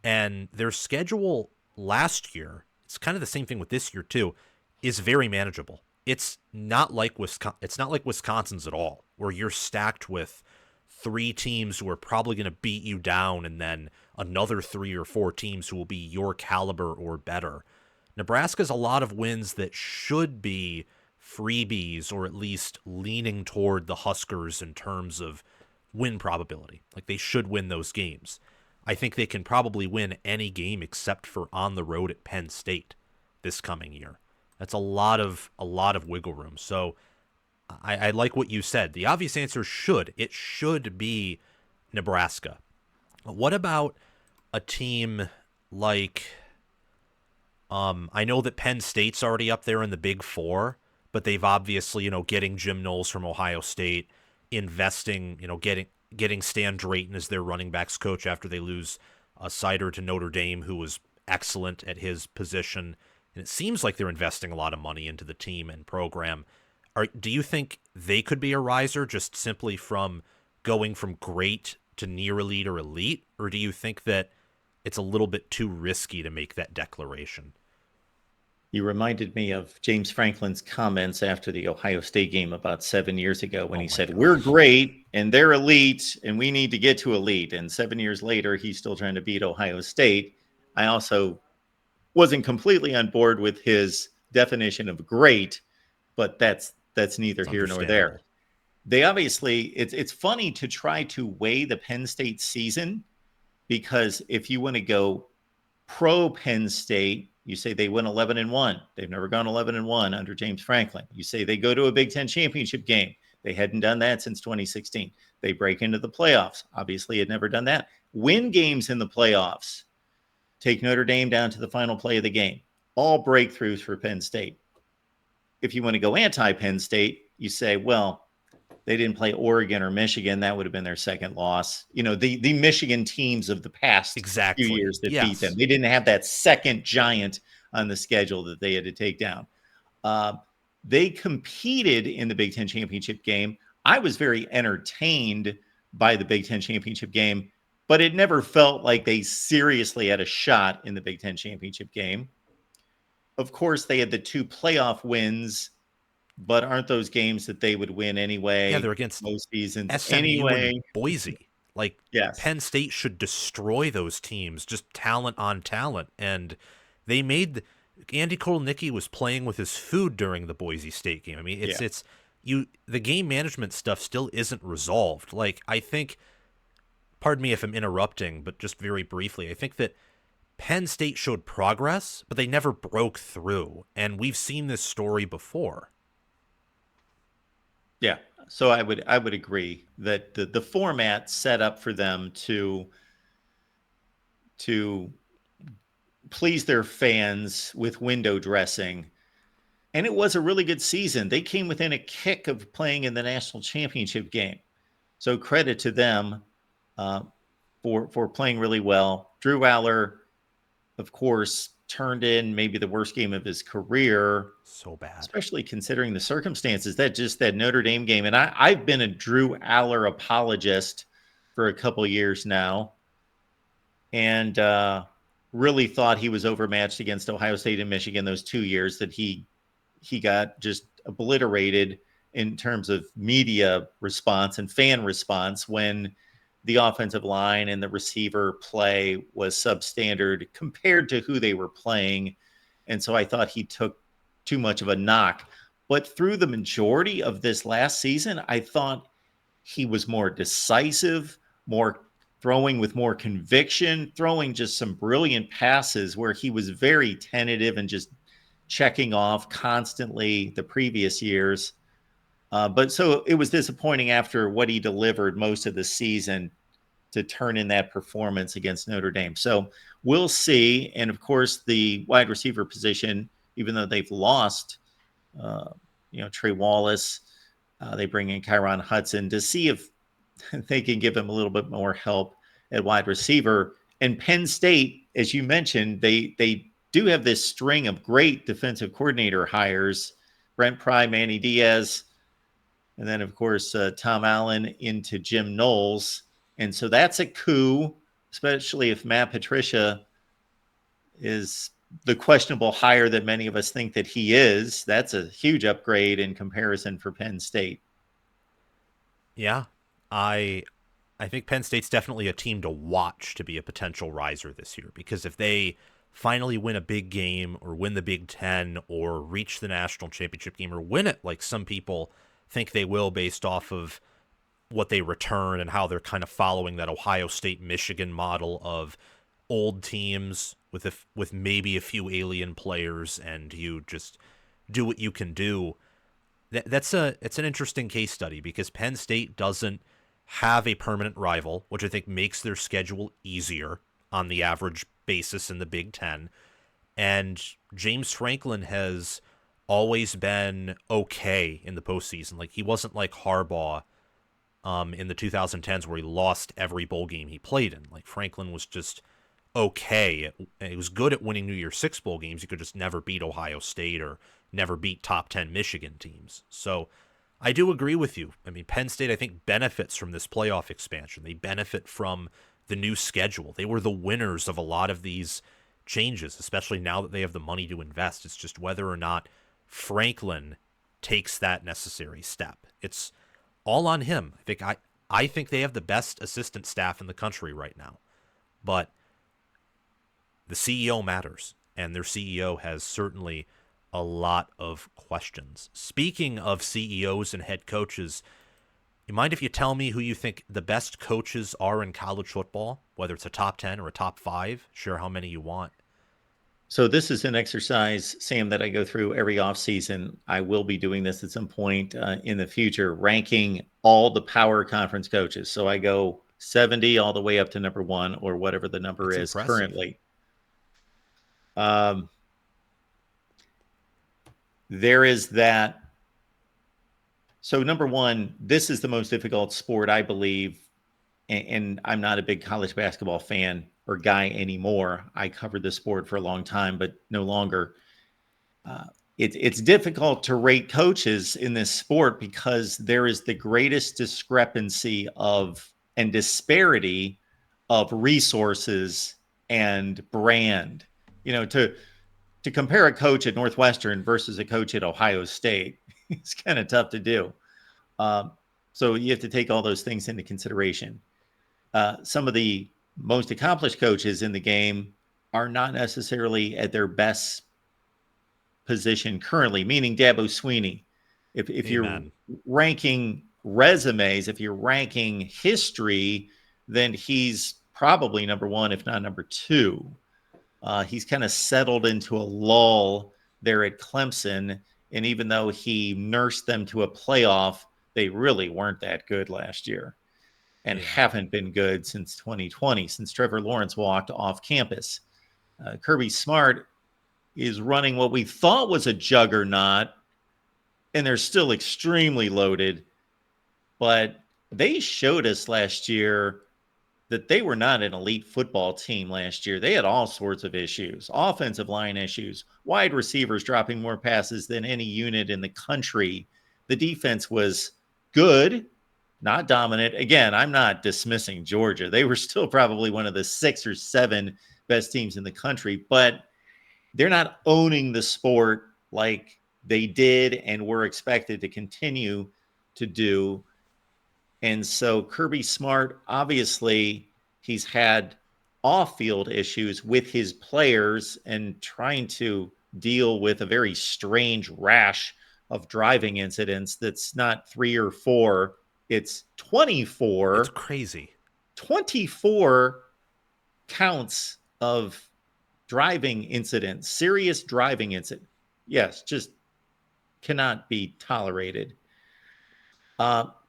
and their schedule last year, it's kind of the same thing with this year too, is very manageable. It's not like Wisconsin's at all, where you're stacked with 3 teams who are probably going to beat you down and then another 3 or 4 teams who will be your caliber or better. Nebraska's a lot of wins that should be freebies, or at least leaning toward the Huskers in terms of win probability. Like, they should win those games. I think they can probably win any game except for on the road at Penn State this coming year. That's a lot of wiggle room. So I like what you said. The obvious answer it should be Nebraska. But what about a team like, I know that Penn State's already up there in the Big Four, but they've obviously, getting Jim Knowles from Ohio State, investing, getting Stan Drayton as their running backs coach after they lose Sider to Notre Dame, who was excellent at his position. And it seems like they're investing a lot of money into the team and program. Do you think they could be a riser just simply from going from great to near elite or elite? Or do you think that it's a little bit too risky to make that declaration? You reminded me of James Franklin's comments after the Ohio State game about 7 years ago when he said, gosh. We're great and they're elite and we need to get to elite. And 7 years later, he's still trying to beat Ohio State. I also wasn't completely on board with his definition of great, but that's neither here nor there. They obviously, it's funny to try to weigh the Penn State season, because if you want to go pro Penn State, you say they win 11-1. They've never gone 11-1 under James Franklin. You say they go to a Big Ten championship game. They hadn't done that since 2016. They break into the playoffs. Obviously, had never done that. Win games in the playoffs. Take Notre Dame down to the final play of the game. All breakthroughs for Penn State. If you want to go anti-Penn State, you say, well, they didn't play Oregon or Michigan. That would have been their second loss. The Michigan teams of the past few years that beat them. They didn't have that second giant on the schedule that they had to take down. They competed in the Big Ten championship game. I was very entertained by the Big Ten championship game, but it never felt like they seriously had a shot in the Big Ten championship game. Of course, they had the 2 playoff wins, but aren't those games that they would win anyway? Yeah, they're against most seasons SMU anyway. And Boise. Like, yes. Penn State should destroy those teams, just talent on talent. And they made Andy Kotelnicki was playing with his food during the Boise State game. I mean, the game management stuff still isn't resolved. Like, I think, pardon me if I'm interrupting, but just very briefly, I think that Penn State showed progress, but they never broke through. And we've seen this story before. Yeah, so I would agree that the format set up for them to please their fans with window dressing, and it was a really good season. They came within a kick of playing in the national championship game, so credit to them for playing really well. Drew Aller, of course, turned in maybe the worst game of his career. So bad. Especially considering the circumstances. That Notre Dame game. And I've been a Drew Aller apologist for a couple years now. And really thought he was overmatched against Ohio State and Michigan those 2 years that he got just obliterated in terms of media response and fan response when the offensive line and the receiver play was substandard compared to who they were playing. And so I thought he took too much of a knock. But through the majority of this last season, I thought he was more decisive, more throwing with more conviction, throwing just some brilliant passes where he was very tentative and just checking off constantly the previous years. But so it was disappointing after what he delivered most of the season to turn in that performance against Notre Dame. So we'll see. And of course, the wide receiver position, even though they've lost, Trey Wallace, they bring in Kyron Hudson to see if they can give him a little bit more help at wide receiver. And Penn State, as you mentioned, they do have this string of great defensive coordinator hires: Brent Pry, Manny Diaz, and then, of course, Tom Allen into Jim Knowles. And so that's a coup, especially if Matt Patricia is the questionable hire that many of us think that he is. That's a huge upgrade in comparison for Penn State. Yeah, I think Penn State's definitely a team to watch to be a potential riser this year, because if they finally win a big game or win the Big Ten or reach the national championship game or win it like some people think they will based off of what they return and how they're kind of following that Ohio State, Michigan model of old teams with maybe a few alien players, and you just do what you can do. It's an interesting case study, because Penn State doesn't have a permanent rival, which I think makes their schedule easier on the average basis in the Big Ten. And James Franklin has always been okay in the postseason. Like, he wasn't like Harbaugh in the 2010s where he lost every bowl game he played in. Like, Franklin was just okay. He was good at winning New Year's Six bowl games. He could just never beat Ohio State or never beat top 10 Michigan teams. So I do agree with you. I mean, Penn State, I think, benefits from this playoff expansion. They benefit from the new schedule. They were the winners of a lot of these changes, especially now that they have the money to invest. It's just whether or not Franklin takes that necessary step. It's all on him. I think they have the best assistant staff in the country right now. But the CEO matters, and their CEO has certainly a lot of questions. Speaking of CEOs and head coaches, you mind if you tell me who you think the best coaches are in college football, whether it's a top 10 or a top 5? Share how many you want. So this is an exercise, Sam, that I go through every offseason. I will be doing this at some point in the future, ranking all the power conference coaches. So I go 70 all the way up to number 1, or whatever the number That's is impressive. currently. There is that. So number 1, this is the most difficult sport, I believe. And I'm not a big college basketball fan or guy anymore. I covered the sport for a long time, but no longer. It's difficult to rate coaches in this sport because there is the greatest discrepancy and disparity of resources and brand. To compare a coach at Northwestern versus a coach at Ohio State, it's kind of tough to do. So you have to take all those things into consideration. Some of the most accomplished coaches in the game are not necessarily at their best position currently, meaning Dabo Swinney. If you're ranking resumes, if you're ranking history, then he's probably number 1, if not number 2. He's kind of settled into a lull there at Clemson. And even though he nursed them to a playoff, they really weren't that good last year and haven't been good since 2020, since Trevor Lawrence walked off campus. Kirby Smart is running what we thought was a juggernaut, and they're still extremely loaded. But they showed us last year that they were not an elite football team last year. They had all sorts of issues, offensive line issues, wide receivers dropping more passes than any unit in the country. The defense was good, not dominant. Again, I'm not dismissing Georgia. They were still probably one of the 6 or 7 best teams in the country, but they're not owning the sport like they did and were expected to continue to do. And so Kirby Smart, obviously, he's had off-field issues with his players and trying to deal with a very strange rash of driving incidents that's not 3 or 4, it's 24. It's crazy. 24 counts of driving incidents, serious driving incident. Yes, just cannot be tolerated.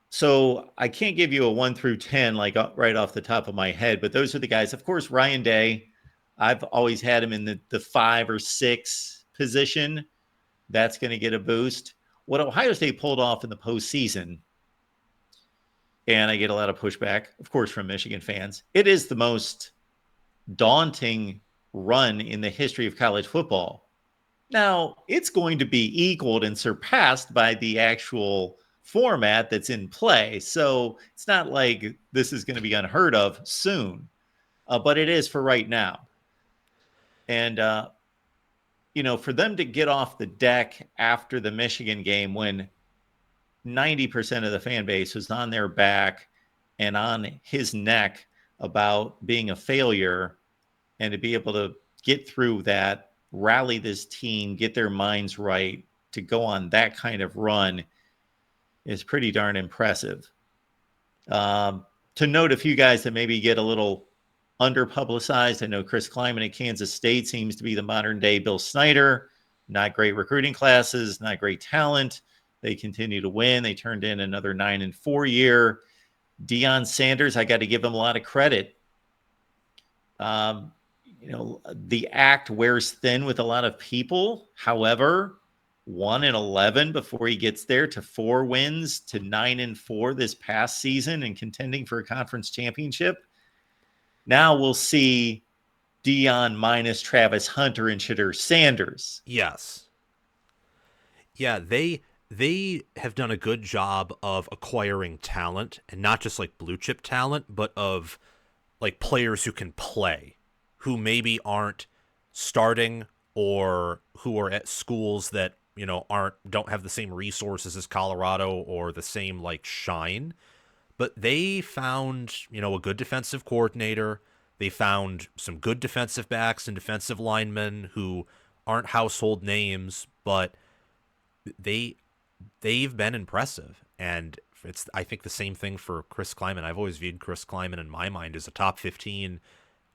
So I can't give you a 1 through 10 like right off the top of my head, but those are the guys. Of course, Ryan Day, I've always had him in the 5 or 6 position. That's going to get a boost. What Ohio State pulled off in the postseason, and I get a lot of pushback, of course, from Michigan fans. It is the most daunting run in the history of college football. Now, it's going to be equaled and surpassed by the actual format that's in play. So it's not like this is going to be unheard of soon, but it is for right now. And, for them to get off the deck after the Michigan game when 90% of the fan base was on their back and on his neck about being a failure, and to be able to get through that, rally this team, get their minds right, to go on that kind of run is pretty darn impressive. To note a few guys that maybe get a little underpublicized, I know Chris Kleiman at Kansas State seems to be the modern day Bill Snyder. Not great recruiting classes, not great talent. They continue to win. They turned in another 9-4 year. Deion Sanders, I got to give him a lot of credit. The act wears thin with a lot of people. However, 1-11 before he gets there, to 4 wins, to 9-4 this past season and contending for a conference championship. Now we'll see Deion minus Travis Hunter and Shedeur Sanders. Yes. Yeah, they have done a good job of acquiring talent, and not just like blue chip talent, but of like players who can play, who maybe aren't starting or who are at schools that, don't have the same resources as Colorado or the same like shine. But they found, a good defensive coordinator. They found some good defensive backs and defensive linemen who aren't household names, but they've been impressive. And it's, I think, the same thing for Chris Kleiman. I've always viewed Chris Kleiman in my mind as a top 15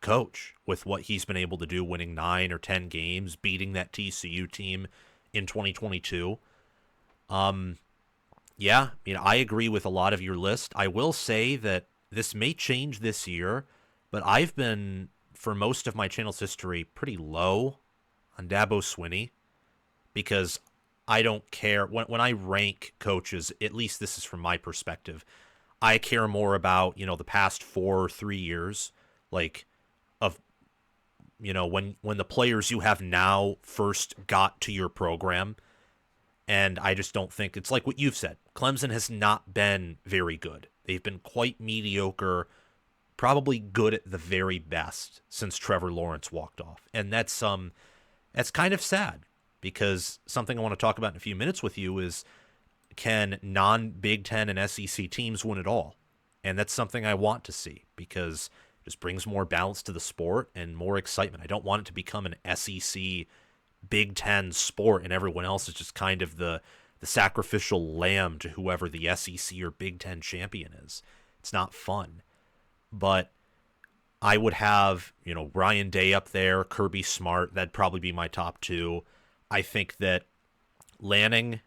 coach with what he's been able to do, winning 9 or 10 games, beating that TCU team in 2022. Yeah, I agree with a lot of your list. I will say that this may change this year, but I've been, for most of my channel's history, pretty low on Dabo Swinney, because I don't care. When I rank coaches, at least this is from my perspective, I care more about, the past 4 or 3 years, like, of, when the players you have now first got to your program. And I just don't think, it's like what you've said. Clemson has not been very good. They've been quite mediocre, probably good at the very best since Trevor Lawrence walked off. And that's kind of sad, because something I want to talk about in a few minutes with you is, can non-Big Ten and SEC teams win it all? And that's something I want to see, because it just brings more balance to the sport and more excitement. I don't want it to become an SEC Big Ten sport and everyone else is just kind of the sacrificial lamb to whoever the SEC or Big Ten champion is. It's not fun. But I would have, Ryan Day up there, Kirby Smart. That'd probably be my top 2. I think that Lanning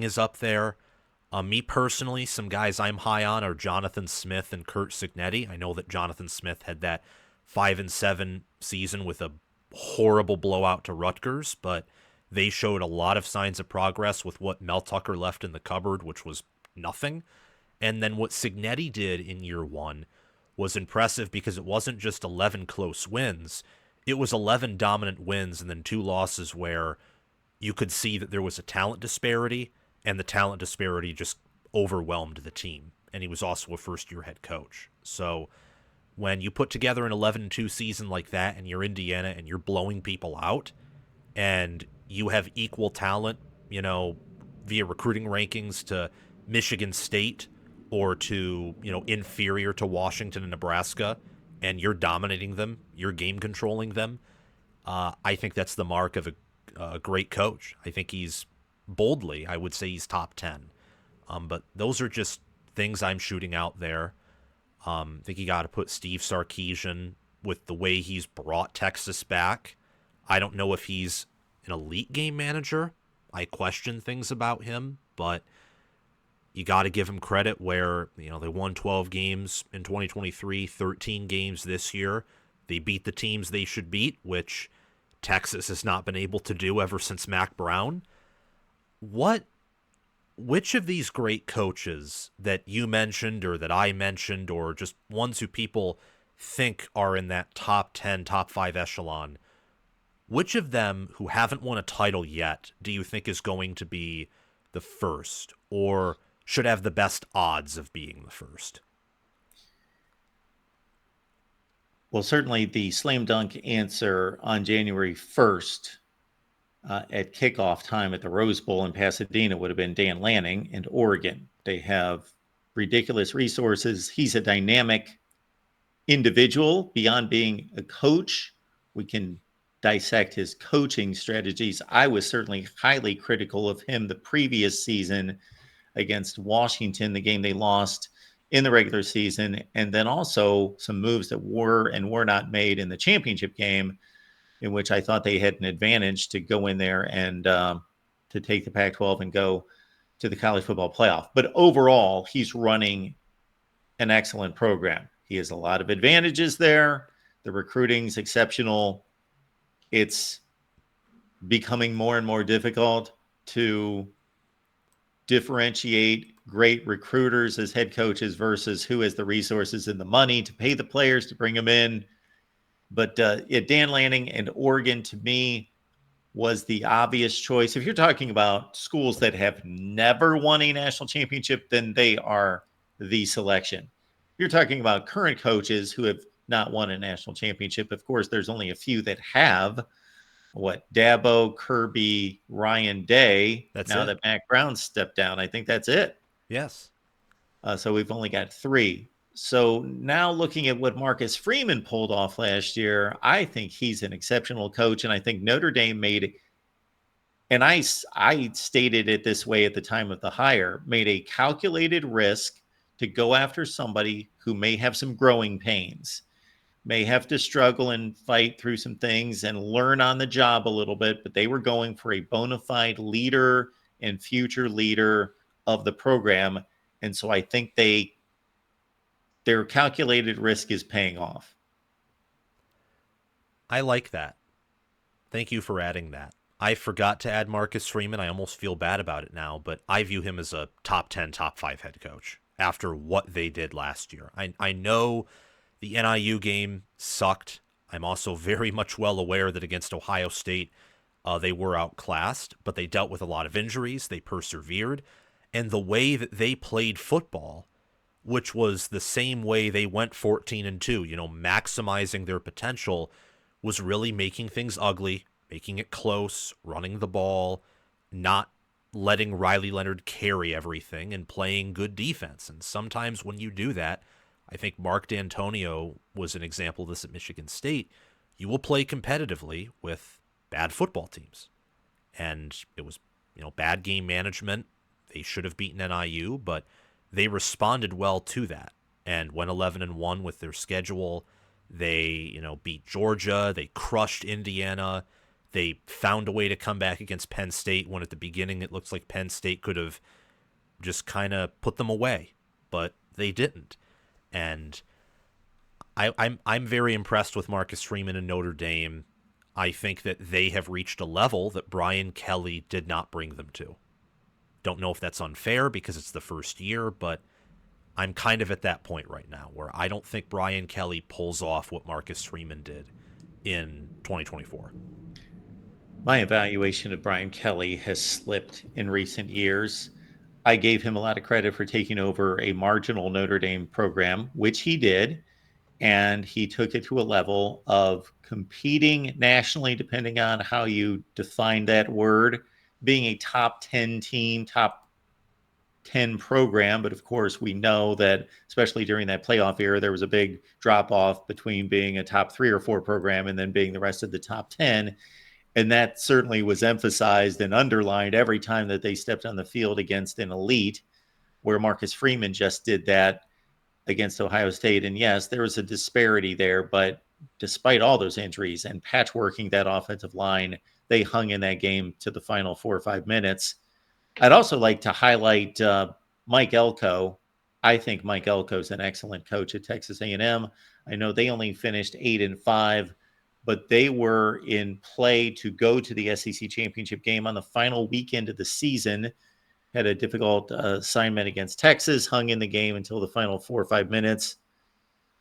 is up there. Me personally, some guys I'm high on are Jonathan Smith and Curt Cignetti. I know that Jonathan Smith had that 5-7 season with a horrible blowout to Rutgers, but they showed a lot of signs of progress with what Mel Tucker left in the cupboard, which was nothing. And then what Cignetti did in year 1 was impressive, because it wasn't just 11 close wins. It was 11 dominant wins and then 2 losses where you could see that there was a talent disparity, and the talent disparity just overwhelmed the team. And he was also a first-year head coach. So when you put together an 11-2 season like that, and you're Indiana and you're blowing people out, and you have equal talent, you know, via recruiting rankings to Michigan State or to, you know, inferior to Washington and Nebraska, and you're dominating them, you're game controlling them, I think that's the mark of a great coach. I think he's boldly, I would say he's top 10. But those are just things I'm shooting out there. I think you got to put Steve Sarkisian with the way he's brought Texas back. I don't know if he's an elite game manager. I question things about him, but you got to give him credit where, you know, they won 12 games in 2023, 13 games this year. They beat the teams they should beat, which Texas has not been able to do ever since Mac Brown. Which of these great coaches that you mentioned or that I mentioned or just ones who people think are in that top 10, top 5 echelon, which of them who haven't won a title yet do you think is going to be the first or should have the best odds of being the first? Well, certainly the slam dunk answer on January 1st at kickoff time at the Rose Bowl in Pasadena would have been Dan Lanning and Oregon. They have ridiculous resources. He's a dynamic individual beyond being a coach. We can dissect his coaching strategies. I was certainly highly critical of him the previous season against Washington, the game they lost in the regular season, and then also some moves that were and were not made in the championship game, in which I thought they had an advantage to go in there and to take the Pac-12 and go to the college football playoff. But overall, he's running an excellent program. He has a lot of advantages there. The recruiting's exceptional. It's becoming more and more difficult to differentiate great recruiters as head coaches versus who has the resources and the money to pay the players to bring them in. But Dan Lanning and Oregon, to me, was the obvious choice. If you're talking about schools that have never won a national championship, then they are the selection. If you're talking about current coaches who have not won a national championship, of course, there's only a few that have. What, Dabo, Kirby, Ryan Day. That's now it. that Mac Brown stepped down, I think that's it. Yes. So we've only got 3. So now looking at what Marcus Freeman pulled off last year, I think he's an exceptional coach. And I think Notre Dame made, and I stated it this way at the time of the hire, made a calculated risk to go after somebody who may have some growing pains, may have to struggle and fight through some things and learn on the job a little bit, but they were going for a bona fide leader and future leader of the program. And so I think their calculated risk is paying off. I like that. Thank you for adding that. I forgot to add Marcus Freeman. I almost feel bad about it now, but I view him as a top 10, top 5 head coach after what they did last year. I know the NIU game sucked. I'm also very much well aware that against Ohio State, they were outclassed, but they dealt with a lot of injuries. They persevered. And the way that they played football, which was the same way they went 14-2, you know, maximizing their potential, was really making things ugly, making it close, running the ball, not letting Riley Leonard carry everything and playing good defense. And sometimes when you do that, I think Mark D'Antonio was an example of this at Michigan State, you will play competitively with bad football teams. And it was, you know, bad game management. They should have beaten NIU, but they responded well to that and went 11-1 with their schedule. They, you know, beat Georgia. They crushed Indiana. They found a way to come back against Penn State when at the beginning it looks like Penn State could have just kind of put them away, but they didn't. And I'm very impressed with Marcus Freeman and Notre Dame. I think that they have reached a level that Brian Kelly did not bring them to. Don't know if that's unfair because it's the first year, but I'm kind of at that point right now where I don't think Brian Kelly pulls off what Marcus Freeman did in 2024. My evaluation of Brian Kelly has slipped in recent years. I gave him a lot of credit for taking over a marginal Notre Dame program, which he did, and he took it to a level of competing nationally, depending on how you define that word, being a top 10 team, top 10 program. But of course, we know that, especially during that playoff era, there was a big drop off between being a top 3 or 4 program and then being the rest of the top 10. And that certainly was emphasized and underlined every time that they stepped on the field against an elite, where Marcus Freeman just did that against Ohio State. And yes, there was a disparity there, but despite all those injuries and patchworking that offensive line, they hung in that game to the final 4 or 5 minutes. I'd also like to highlight Mike Elko. I think Mike Elko is an excellent coach at Texas A&M. I know they only finished 8-5, but they were in play to go to the SEC championship game on the final weekend of the season. Had a difficult assignment against Texas, hung in the game until the final 4 or 5 minutes.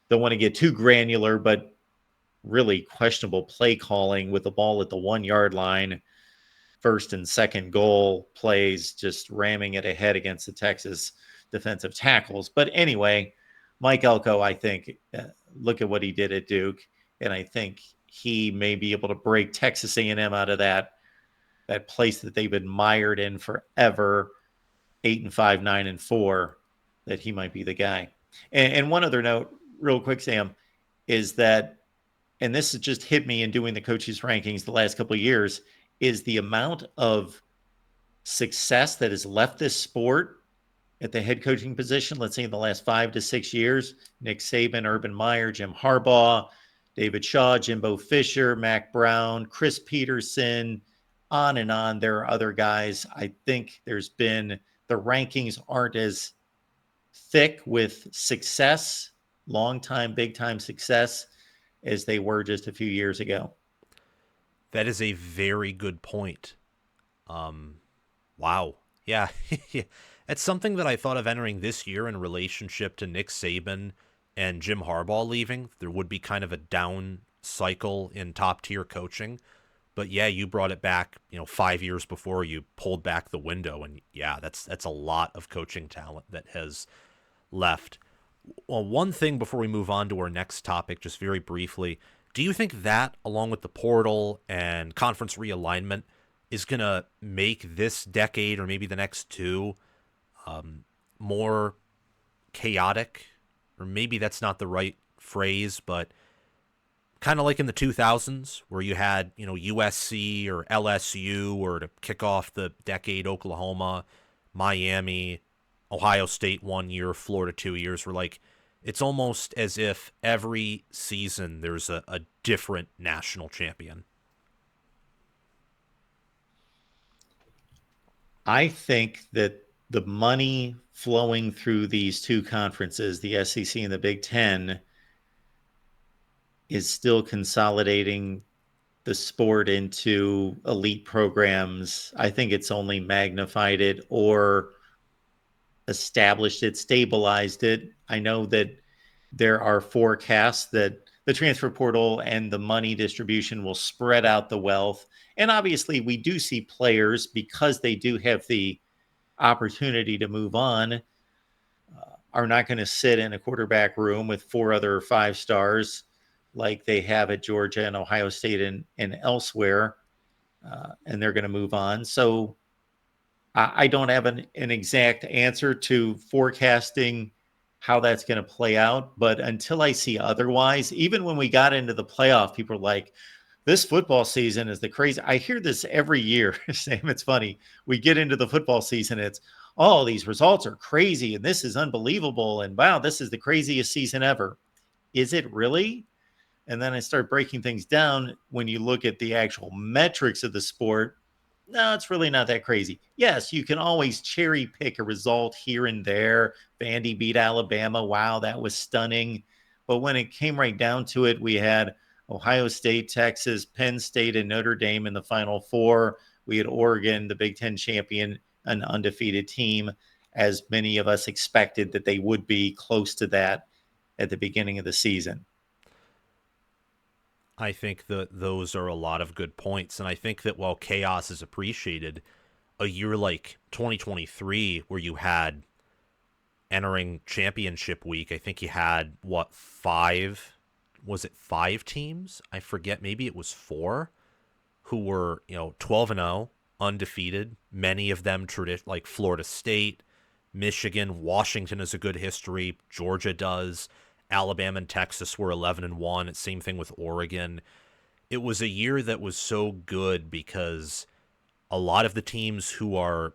Don't want to get too granular, but really questionable play calling with the ball at the 1 yard line. First and second goal plays, just ramming it ahead against the Texas defensive tackles. But anyway, Mike Elko, I think, look at what he did at Duke, and I think he may be able to break Texas A&M out of that place that they've been mired in forever, 8-5, 9-4, that he might be the guy. And one other note, real quick, Sam, is that, and this has just hit me in doing the coaches rankings the last couple of years, is the amount of success that has left this sport at the head coaching position, let's say in the last 5 to 6 years. Nick Saban, Urban Meyer, Jim Harbaugh, David Shaw, Jimbo Fisher, Mac Brown, Chris Peterson, on and on. There are other guys. I think there's been, the rankings aren't as thick with success, long time, big time success, as they were just a few years ago. That is a very good point. Wow. Yeah. It's something that I thought of entering this year in relationship to Nick Saban and Jim Harbaugh leaving. There would be kind of a down cycle in top tier coaching. But yeah, you brought it back, 5 years before you pulled back the window. And yeah, that's a lot of coaching talent that has left. Well, one thing before we move on to our next topic, just very briefly, do you think that, along with the portal and conference realignment, is going to make this decade or maybe the next two more chaotic? Or maybe that's not the right phrase, but kind of like in the 2000s where you had, USC or LSU, or to kick off the decade, Oklahoma, Miami, Ohio State 1 year, Florida 2 years, were like, it's almost as if every season there's a different national champion. I think that the money flowing through these two conferences, the SEC and the Big Ten, is still consolidating the sport into elite programs. I think it's only magnified it or established it, stabilized it. I know that there are forecasts that the transfer portal and the money distribution will spread out the wealth. And obviously, we do see players, because they do have the opportunity to move on, are not going to sit in a quarterback room with 4 other 5 stars like they have at Georgia and Ohio State and elsewhere, and they're going to move on. So I don't have an exact answer to forecasting how that's going to play out. But until I see otherwise, even when we got into the playoff, people are like, this football season is the crazy. I hear this every year, Sam. It's funny. We get into the football season. It's, oh, these results are crazy and this is unbelievable. And wow, this is the craziest season ever. Is it really? And then I start breaking things down. When you look at the actual metrics of the sport, no, it's really not that crazy. Yes, you can always cherry pick a result here and there. Vandy beat Alabama. Wow, that was stunning. But when it came right down to it, we had Ohio State, Texas, Penn State, and Notre Dame in the Final Four. We had Oregon, the Big Ten champion, an undefeated team, as many of us expected that they would be close to that at the beginning of the season. I think that those are a lot of good points. And I think that while chaos is appreciated, a year like 2023, where you had entering championship week, I think he had what, five? Was it five teams? I forget. Maybe it was four who were 12-0, undefeated. Many of them like Florida State, Michigan, Washington has a good history. Georgia does. Alabama and Texas were 11-1. Same thing with Oregon. It was a year that was so good because a lot of the teams who are,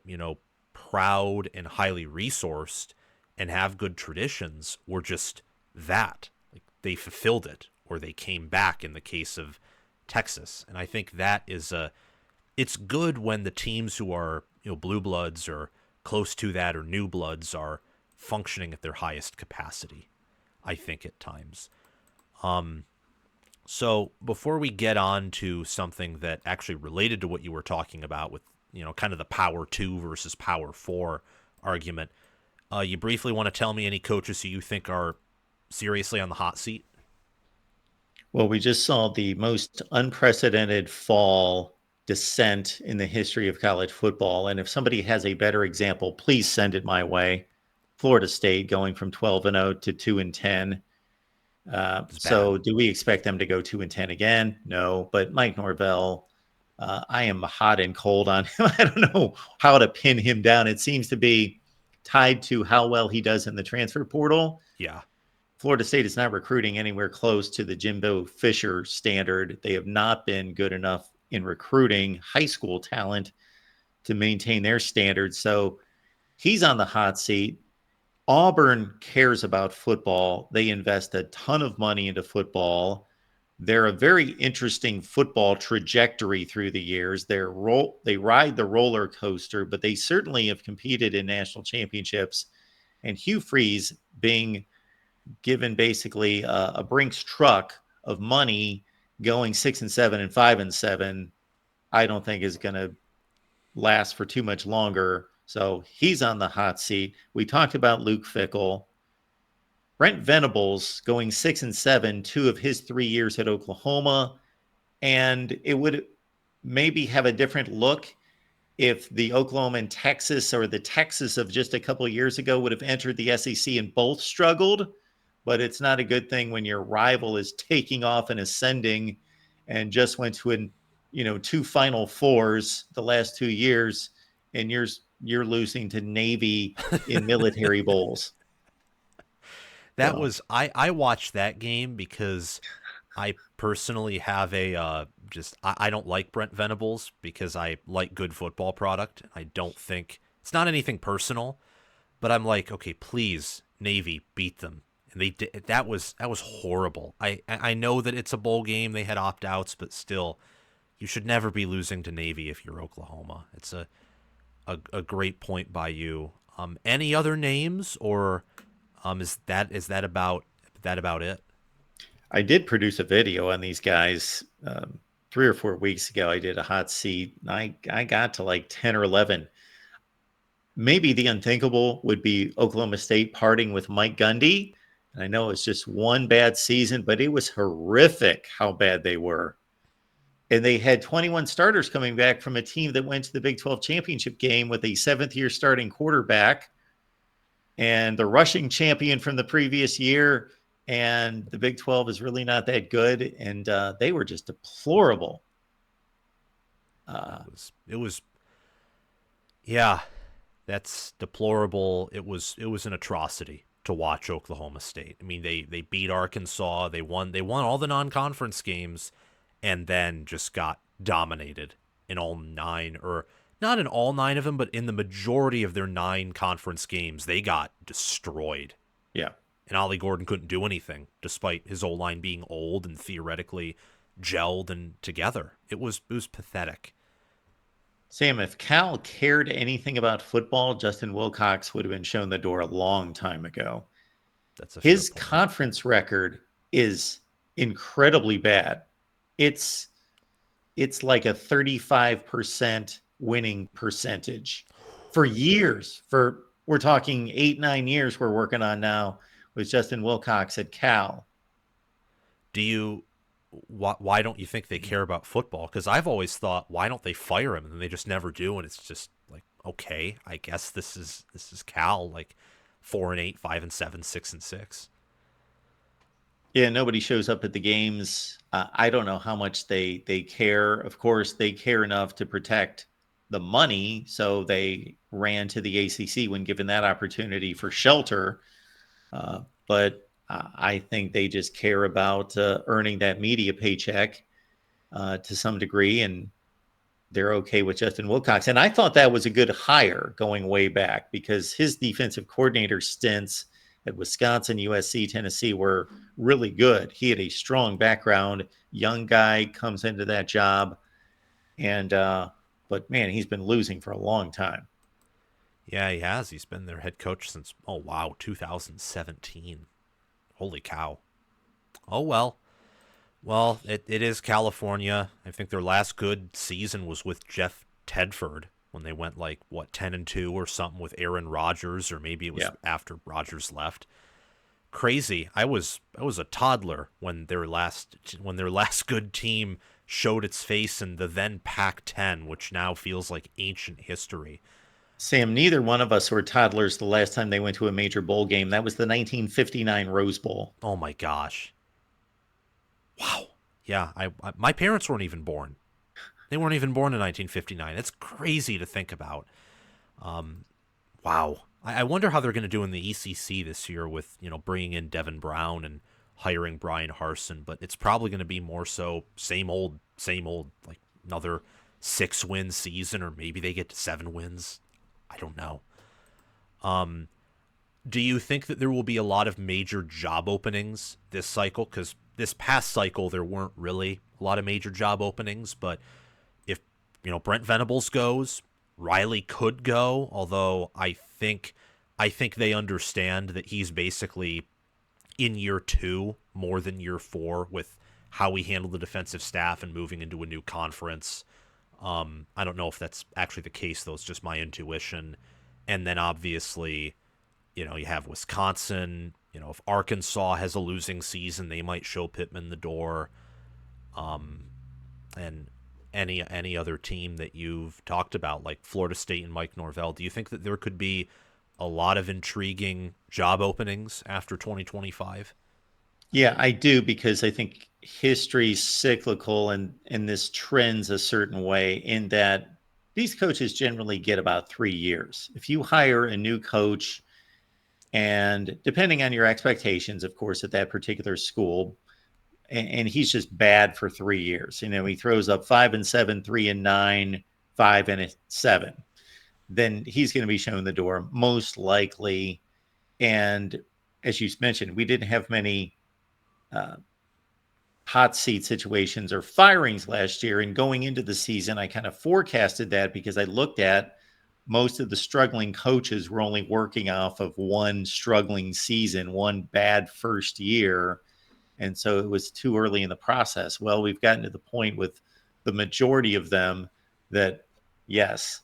proud and highly resourced and have good traditions were just that. Like they fulfilled it, or they came back in the case of Texas. And I think that is it's good when the teams who are, blue bloods or close to that or new bloods are functioning at their highest capacity, I think at times. So before we get on to something that actually related to what you were talking about with, kind of the power 2 versus power 4 argument, you briefly want to tell me any coaches who you think are seriously on the hot seat? Well, we just saw the most unprecedented fall descent in the history of college football. And if somebody has a better example, please send it my way. Florida State going from 12-0 to 2-10. So do we expect them to go 2-10 again? No, but Mike Norvell, I am hot and cold on him. I don't know how to pin him down. It seems to be tied to how well he does in the transfer portal. Yeah. Florida State is not recruiting anywhere close to the Jimbo Fisher standard. They have not been good enough in recruiting high school talent to maintain their standards. So he's on the hot seat. Auburn cares about football. They invest a ton of money into football. They're a very interesting football trajectory through the years. They ride the roller coaster, but they certainly have competed in national championships. And Hugh Freeze being given basically a Brinks truck of money going 6-7 and 5-7, I don't think is going to last for too much longer. So he's on the hot seat. We talked about Luke Fickell. Brent Venables going 6-7, 2 of his 3 years at Oklahoma. And it would maybe have a different look if the Oklahoma and Texas, or the Texas of just a couple of years ago, would have entered the SEC and both struggled. But it's not a good thing when your rival is taking off and ascending and just went to 2 Final Fours the last 2 years, and you're losing to Navy in military bowls. That was I watched that game because I personally have a I don't like Brent Venables because I like good football product. I don't think it's not anything personal, but I'm like, okay, please, Navy, beat them. And they did. That was horrible. I know that it's a bowl game. They had opt-outs, but still, you should never be losing to Navy if you're Oklahoma. It's a great point by you. Any other names, or is that about it? I did produce a video on these guys 3 or 4 weeks ago. I did a hot seat. I got to like 10 or 11. Maybe the unthinkable would be Oklahoma State parting with Mike Gundy. And I know it's just one bad season, but it was horrific how bad they were. And they had 21 starters coming back from a team that went to the Big 12 championship game with a 7th-year starting quarterback and the rushing champion from the previous year. And the Big 12 is really not that good. And they were just deplorable. It was, yeah, that's deplorable. It was an atrocity to watch Oklahoma State. I mean, they beat Arkansas. They won all the non-conference games, and then just got dominated in all 9, or not in all 9 of them, but in the majority of their 9 conference games, they got destroyed. Yeah. And Ollie Gordon couldn't do anything, despite his O-line being old and theoretically gelled and together. It was pathetic. Sam, if Cal cared anything about football, Justin Wilcox would have been shown the door a long time ago. His conference record is incredibly bad. It's like a 35% winning percentage for years. We're talking 8-9 years we're working on now with Justin Wilcox at Cal. Why don't you think they care about football? Because I've always thought, why don't they fire him? And they just never do. And it's just like, okay, I guess this is Cal. Like, 4-8, 5-7, 6-6. Yeah, nobody shows up at the games. I don't know how much they care. Of course, they care enough to protect the money, so they ran to the ACC when given that opportunity for shelter. But I think they just care about earning that media paycheck to some degree, and they're okay with Justin Wilcox. And I thought that was a good hire going way back because his defensive coordinator stints at Wisconsin, USC, Tennessee were really good. He had a strong background, young guy comes into that job, and but man, he's been losing for a long time. Yeah, he has. He's been their head coach since, 2017. Holy cow. Oh, well. Well, it is California. I think their last good season was with Jeff Tedford when they went 10-2 or something with Aaron Rodgers, or maybe it was after Rodgers left. Crazy. I was a toddler when their last good team showed its face in the then Pac-10, which now feels like ancient history. Sam, neither one of us were toddlers the last time they went to a major bowl game. That was the 1959 Rose Bowl. Oh my gosh. Wow. Yeah, my parents weren't even born. They weren't even born in 1959. It's crazy to think about. Wow. I wonder how they're going to do in the ECC this year with, bringing in Devin Brown and hiring Brian Harsin, but it's probably going to be more so same old, like another 6-win season, or maybe they get to 7 wins. I don't know. Do you think that there will be a lot of major job openings this cycle? Because this past cycle, there weren't really a lot of major job openings, but if, Brent Venables goes, Riley could go, although I think they understand that he's basically in year 2 more than year 4 with how he handled the defensive staff and moving into a new conference. I don't know if that's actually the case, though. It's just my intuition. And then obviously, you have Wisconsin. If Arkansas has a losing season, they might show Pittman the door. And any other team that you've talked about, like Florida State and Mike Norvell, do you think that there could be a lot of intriguing job openings after 2025? Yeah, I do, because I think history's cyclical, and this trends a certain way in that these coaches generally get about 3 years. If you hire a new coach, and depending on your expectations, of course, at that particular school, and he's just bad for 3 years. He throws up 5-7, 3-9, 5-7. Then he's going to be shown the door most likely. And as you mentioned, we didn't have many hot seat situations or firings last year. And going into the season, I kind of forecasted that because I looked at most of the struggling coaches were only working off of one struggling season, one bad first year. And so it was too early in the process. Well, we've gotten to the point with the majority of them that, yes,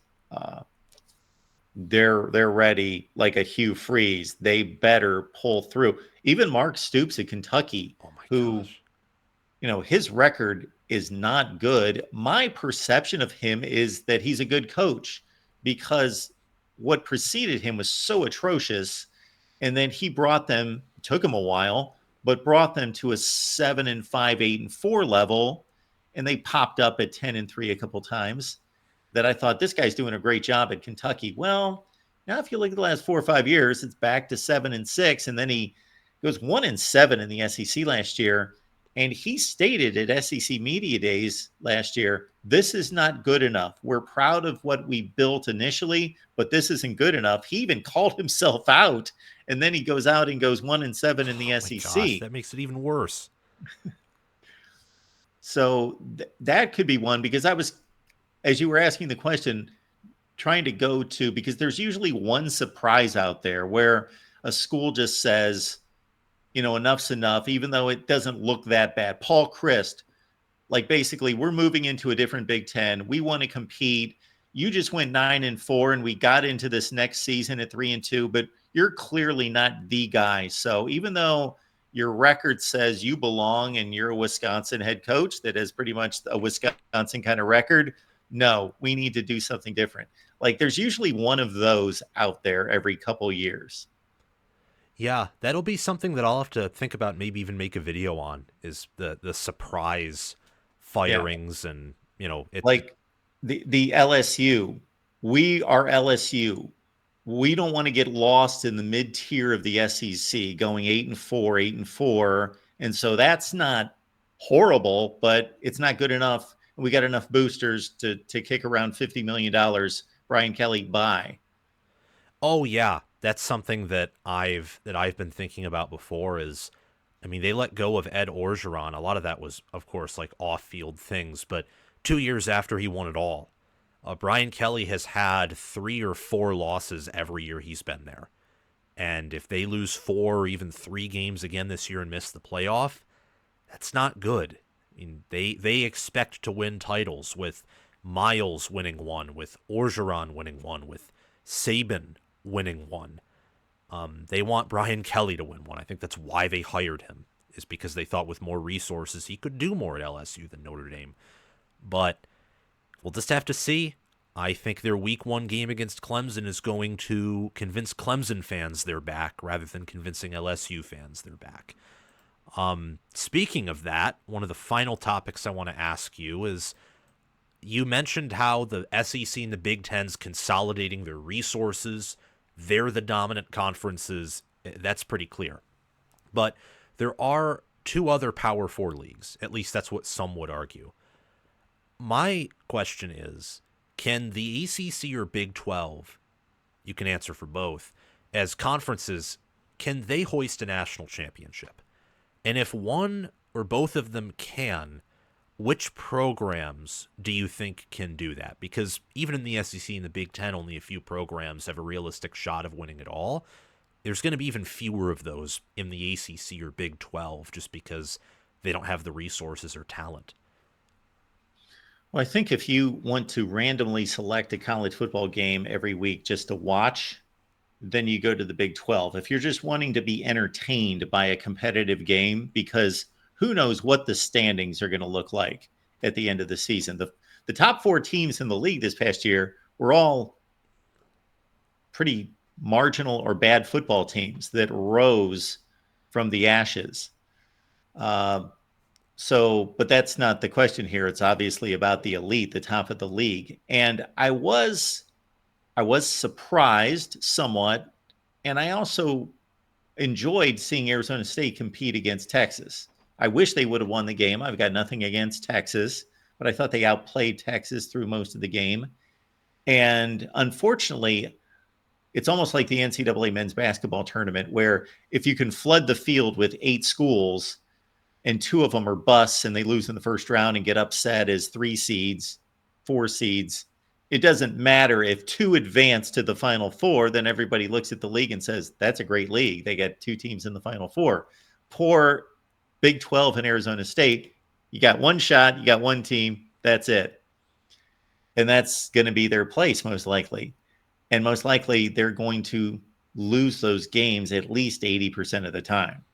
they're ready, like a Hugh Freeze. They better pull through. Even Mark Stoops at Kentucky, who, gosh. His record is not good. My perception of him is that he's a good coach because what preceded him was so atrocious. And then he brought them, took him a while, but brought them to a 7-5, 8-4 level. And they popped up at 10-3 a couple times. That I thought, this guy's doing a great job at Kentucky. Well, now if you look at the last 4 or 5 years, it's back to 7-6, and then he goes 1-7 in the SEC last year. And he stated at SEC Media Days last year, this is not good enough. We're proud of what we built initially, but this isn't good enough. He even called himself out, and then he goes out and goes 1-7 in the SEC. Gosh, that makes it even worse. So that could be one, because I was, as you were asking the question, trying to go to, because there's usually one surprise out there where a school just says, enough's enough, even though it doesn't look that bad. Paul Chryst, basically, we're moving into a different Big Ten. We want to compete. You just went 9-4, and we got into this next season at 3-2, but you're clearly not the guy. So even though your record says you belong and you're a Wisconsin head coach that has pretty much a Wisconsin kind of record, no, we need to do something different. There's usually one of those out there every couple years. Yeah, that'll be something that I'll have to think about, maybe even make a video on, is the surprise Yeah. firings. And, Like the LSU, we are LSU. We don't want to get lost in the mid tier of the SEC, going 8-4, 8-4, and so that's not horrible, but it's not good enough. We got enough boosters to kick around $50 million. Brian Kelly, bye. Oh yeah, that's something that I've been thinking about before. Is, I mean, they let go of Ed Orgeron. A lot of that was, of course, like off-field things, but 2 years after he won it all, Brian Kelly has had 3 or 4 losses every year he's been there. And if they lose 4 or even 3 games again this year and miss the playoff, that's not good. I mean, they expect to win titles, with Miles winning one, with Orgeron winning one, with Saban winning one. They want Brian Kelly to win one. I think that's why they hired him, is because they thought with more resources he could do more at LSU than Notre Dame. But we'll just have to see. I think their week 1 game against Clemson is going to convince Clemson fans they're back rather than convincing LSU fans they're back. Speaking of that, one of the final topics I want to ask you is, you mentioned how the SEC and the Big Ten's consolidating their resources. They're the dominant conferences. That's pretty clear. But there are 2 other Power Four leagues. At least that's what some would argue. My question is, can the ACC or Big 12, you can answer for both, as conferences, can they hoist a national championship? And if one or both of them can, which programs do you think can do that? Because even in the SEC and the Big Ten, only a few programs have a realistic shot of winning it all. There's going to be even fewer of those in the ACC or Big 12, just because they don't have the resources or talent. Well, I think if you want to randomly select a college football game every week just to watch, then you go to the Big 12. If you're just wanting to be entertained by a competitive game, because who knows what the standings are going to look like at the end of the season. The top 4 teams in the league this past year were all pretty marginal or bad football teams that rose from the ashes. But that's not the question here. It's obviously about the elite, the top of the league. And I was surprised somewhat, and I also enjoyed seeing Arizona State compete against Texas. I wish they would have won the game. I've got nothing against Texas, but I thought they outplayed Texas through most of the game. And unfortunately, it's almost like the NCAA men's basketball tournament, where if you can flood the field with 8 schools and 2 of them are busts and they lose in the first round and get upset as 3 seeds, 4 seeds, it doesn't matter if 2 advance to the Final Four. Then everybody looks at the league and says, that's a great league. They got 2 teams in the Final Four. Poor Big 12 and Arizona State. You got 1 shot, you got 1 team, that's it. And that's going to be their place, most likely. And most likely they're going to lose those games at least 80% of the time.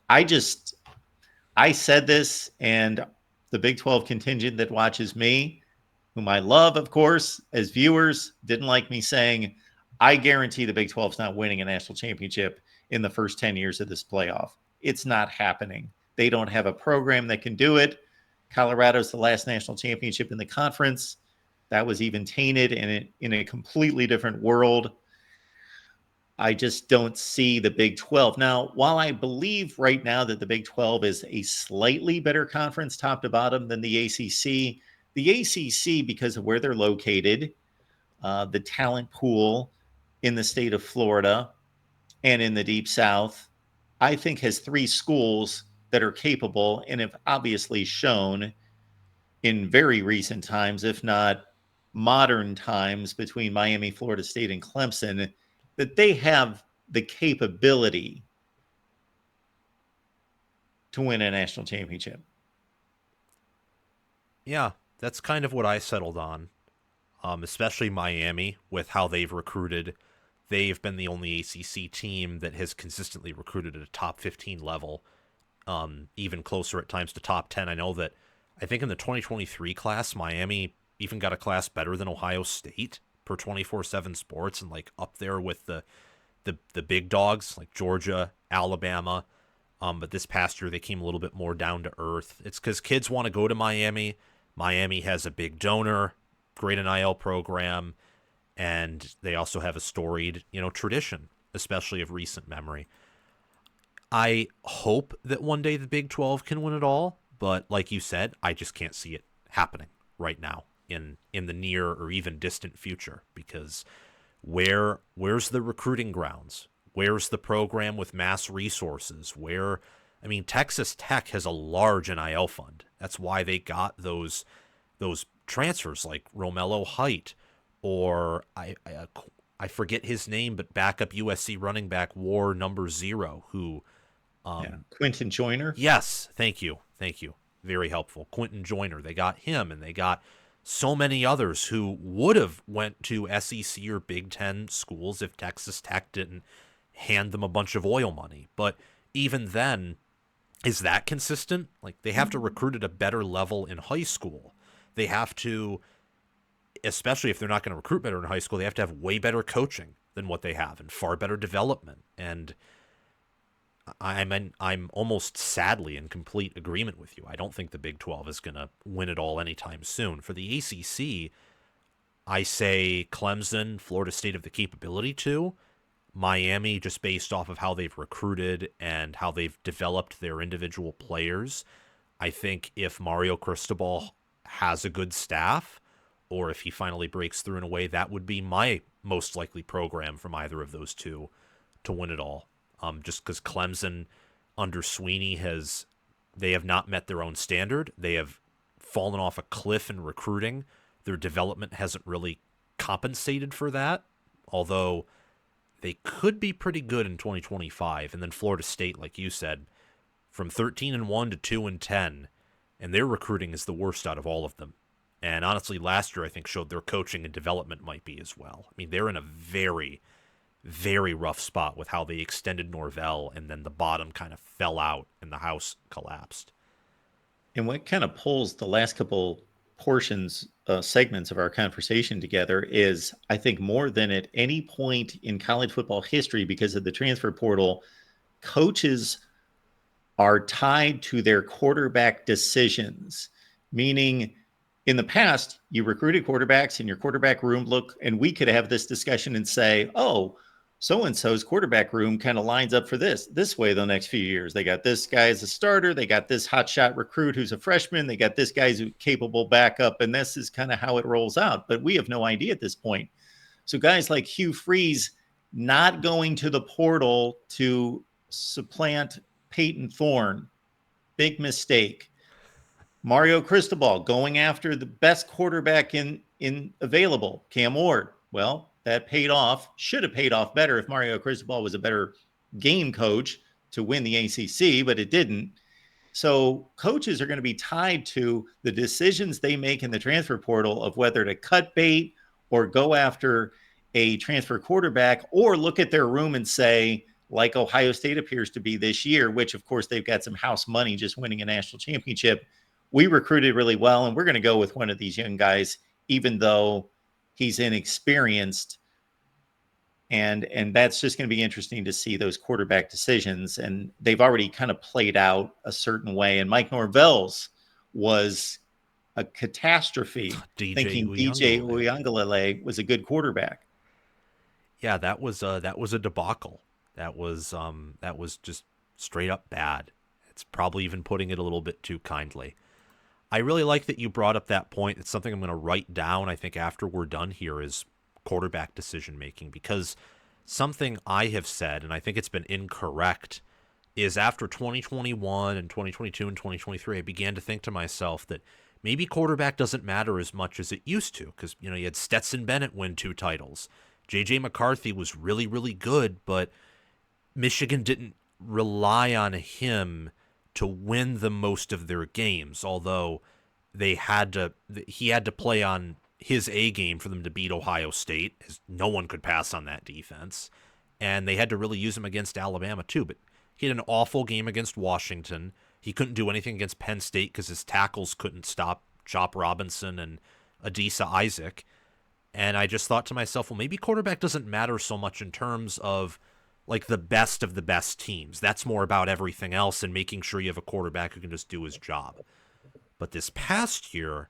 I said this, and the Big 12 contingent that watches me, whom I love, of course, as viewers, didn't like me saying, I guarantee the Big 12's not winning a national championship in the first 10 years of this playoff. It's not happening. They don't have a program that can do it. Colorado's the last national championship in the conference. That was even tainted in a completely different world. I just don't see the Big 12. Now, while I believe right now that the Big 12 is a slightly better conference top to bottom than the ACC, because of where they're located, the talent pool in the state of Florida and in the Deep South, I think has 3 schools that are capable and have obviously shown in very recent times, if not modern times, between Miami, Florida State, and Clemson, that they have the capability to win a national championship. Yeah, that's kind of what I settled on, especially Miami, with how they've recruited. They've been the only ACC team that has consistently recruited at a top 15 level, even closer at times to top 10. I think in the 2023 class, Miami even got a class better than Ohio State per 24/7 Sports, and like up there with the the big dogs like Georgia, Alabama. But this past year they came a little bit more down to earth. It's because kids want to go to Miami. Miami has a big donor, great NIL program, and they also have a storied, tradition, especially of recent memory. I hope that one day the Big 12 can win it all, but like you said, I just can't see it happening right now in the near or even distant future, because where's the recruiting grounds? Where's the program with mass resources? Texas Tech has a large NIL fund. That's why they got those transfers like Romello Height, or I forget his name, but backup USC running back wore number 0, who Quentin Joyner. Yes, thank you. Very helpful. Quentin Joyner. They got him, and they got so many others who would have went to SEC or Big Ten schools if Texas Tech didn't hand them a bunch of oil money. But even then, is that consistent? Like, they have to recruit at a better level in high school. They have to, especially if they're not going to recruit better in high school, they have to have way better coaching than what they have and far better development. And I'm almost sadly in complete agreement with you. I don't think the Big 12 is going to win it all anytime soon. For the ACC, I say Clemson, Florida State have the capability to. Miami, just based off of how they've recruited and how they've developed their individual players. I think if Mario Cristobal has a good staff, or if he finally breaks through in a way, that would be my most likely program from either of those two to win it all. Just because Clemson under Sweeney they have not met their own standard. They have fallen off a cliff in recruiting. Their development hasn't really compensated for that, although they could be pretty good in 2025. And then Florida State, like you said, from 13-1 to 2-10, and their recruiting is the worst out of all of them. And honestly, last year I think showed their coaching and development might be as well. I mean, they're in a very, very rough spot with how they extended Norvell, and then the bottom kind of fell out and the house collapsed. And what kind of pulls the last couple segments of our conversation together is, I think, more than at any point in college football history, because of the transfer portal, coaches are tied to their quarterback decisions. Meaning, in the past, you recruited quarterbacks in your quarterback room, and we could have this discussion and say, oh, so-and-so's quarterback room kind of lines up for this way the next few years. They got this guy as a starter. They got this hotshot recruit who's a freshman. They got this guy's a capable backup, and this is kind of how it rolls out. But we have no idea at this point. So guys like Hugh Freeze not going to the portal to supplant Peyton Thorne, big mistake. Mario Cristobal going after the best quarterback in available, Cam Ward. Well, that paid off, should have paid off better if Mario Cristobal was a better game coach to win the ACC, but it didn't. So coaches are going to be tied to the decisions they make in the transfer portal of whether to cut bait or go after a transfer quarterback, or look at their room and say, like Ohio State appears to be this year, which of course they've got some house money just winning a national championship. We recruited really well, and we're going to go with one of these young guys, even though he's inexperienced. And that's just going to be interesting to see those quarterback decisions. And they've already kind of played out a certain way. And Mike Norvell's was a catastrophe, thinking DJ Uiagalelei was a good quarterback. Yeah, that was a debacle. That was just straight up bad. It's probably even putting it a little bit too kindly. I really like that you brought up that point. It's something I'm going to write down, I think, after we're done here, is quarterback decision making, because something I have said, and I think it's been incorrect, is after 2021 and 2022 and 2023, I began to think to myself that maybe quarterback doesn't matter as much as it used to, because you had Stetson Bennett win 2 titles. J.J. McCarthy was really, really good, but Michigan didn't rely on him to win the most of their games, although he had to play on his A game for them to beat Ohio State, as no one could pass on that defense. And they had to really use him against Alabama too. But he had an awful game against Washington. He couldn't do anything against Penn State because his tackles couldn't stop Chop Robinson and Adisa Isaac. And I just thought to myself, well, maybe quarterback doesn't matter so much in terms of like the best of the best teams. That's more about everything else and making sure you have a quarterback who can just do his job. But this past year,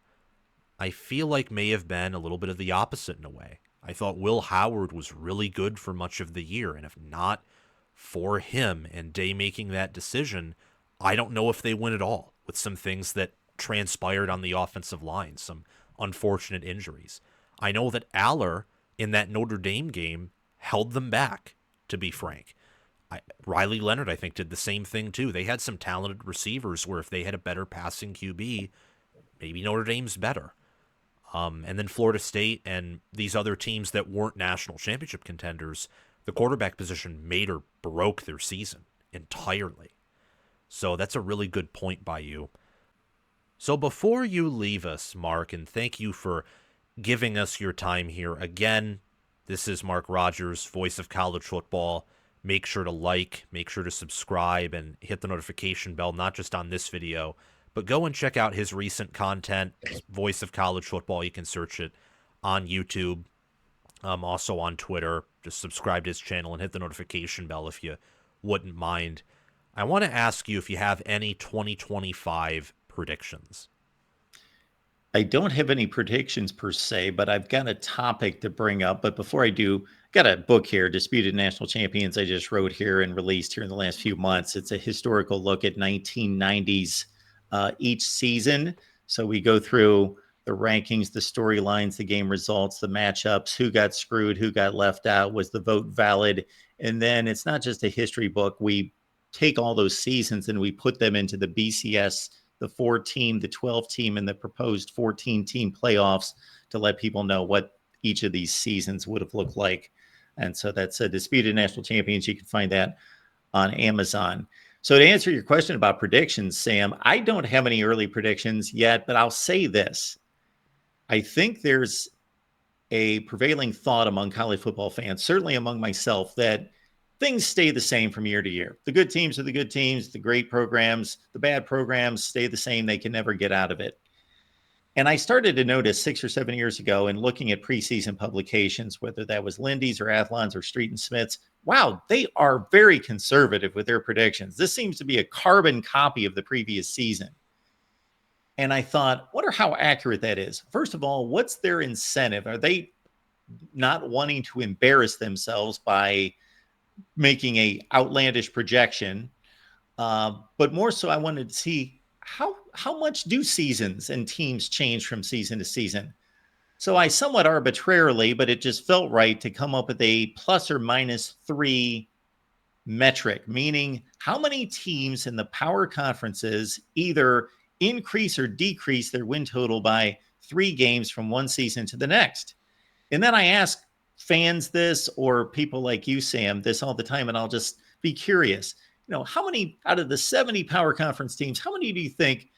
I feel like may have been a little bit of the opposite in a way. I thought Will Howard was really good for much of the year, and if not for him and Day making that decision, I don't know if they win at all, with some things that transpired on the offensive line, some unfortunate injuries. I know that Aller in that Notre Dame game held them back, to be frank. Riley Leonard, I think, did the same thing too. They had some talented receivers where if they had a better passing QB, maybe Notre Dame's better. And then Florida State and these other teams that weren't national championship contenders, the quarterback position made or broke their season entirely. So that's a really good point by you. So before you leave us, Mark, and thank you for giving us your time here. Again, this is Mark Rogers, voice of college football. Make sure to like, make sure to subscribe, and hit the notification bell, not just on this video, but go and check out his recent content, Voice of College Football. You can search it on YouTube, also on Twitter. Just subscribe to his channel and hit the notification bell if you wouldn't mind. I want to ask you if you have any 2025 predictions. I don't have any predictions per se, but I've got a topic to bring up. But before I do, I've got a book here, Disputed National Champions, I just wrote here and released here in the last few months. It's a historical look at 1990s each season. So we go through the rankings, the storylines, the game results, the matchups, who got screwed, who got left out, was the vote valid? And then it's not just a history book. We take all those seasons and we put them into the BCS, the 4-team, the 12-team, and the proposed 14-team playoffs to let people know what each of these seasons would have looked like. And so that's a Disputed National Champions. You can find that on Amazon. So to answer your question about predictions, Sam, I don't have any early predictions yet, but I'll say this. I think there's a prevailing thought among college football fans, certainly among myself, that things stay the same from year to year. The good teams are the good teams, the great programs, the bad programs stay the same. They can never get out of it. And I started to notice 6 or 7 years ago in looking at preseason publications, whether that was Lindy's or Athlon's or Street and Smith's, wow, they are very conservative with their predictions. This seems to be a carbon copy of the previous season. And I thought, wonder how accurate that is. First of all, what's their incentive? Are they not wanting to embarrass themselves by making a outlandish projection? But more so, I wanted to see how much do seasons and teams change from season to season? So I somewhat arbitrarily, but it just felt right to come up with a plus or minus 3 metric, meaning how many teams in the power conferences either increase or decrease their win total by 3 games from one season to the next. And then I ask fans this, or people like you, Sam, this all the time, and I'll just be curious. How many out of the 70 power conference teams, how many do you think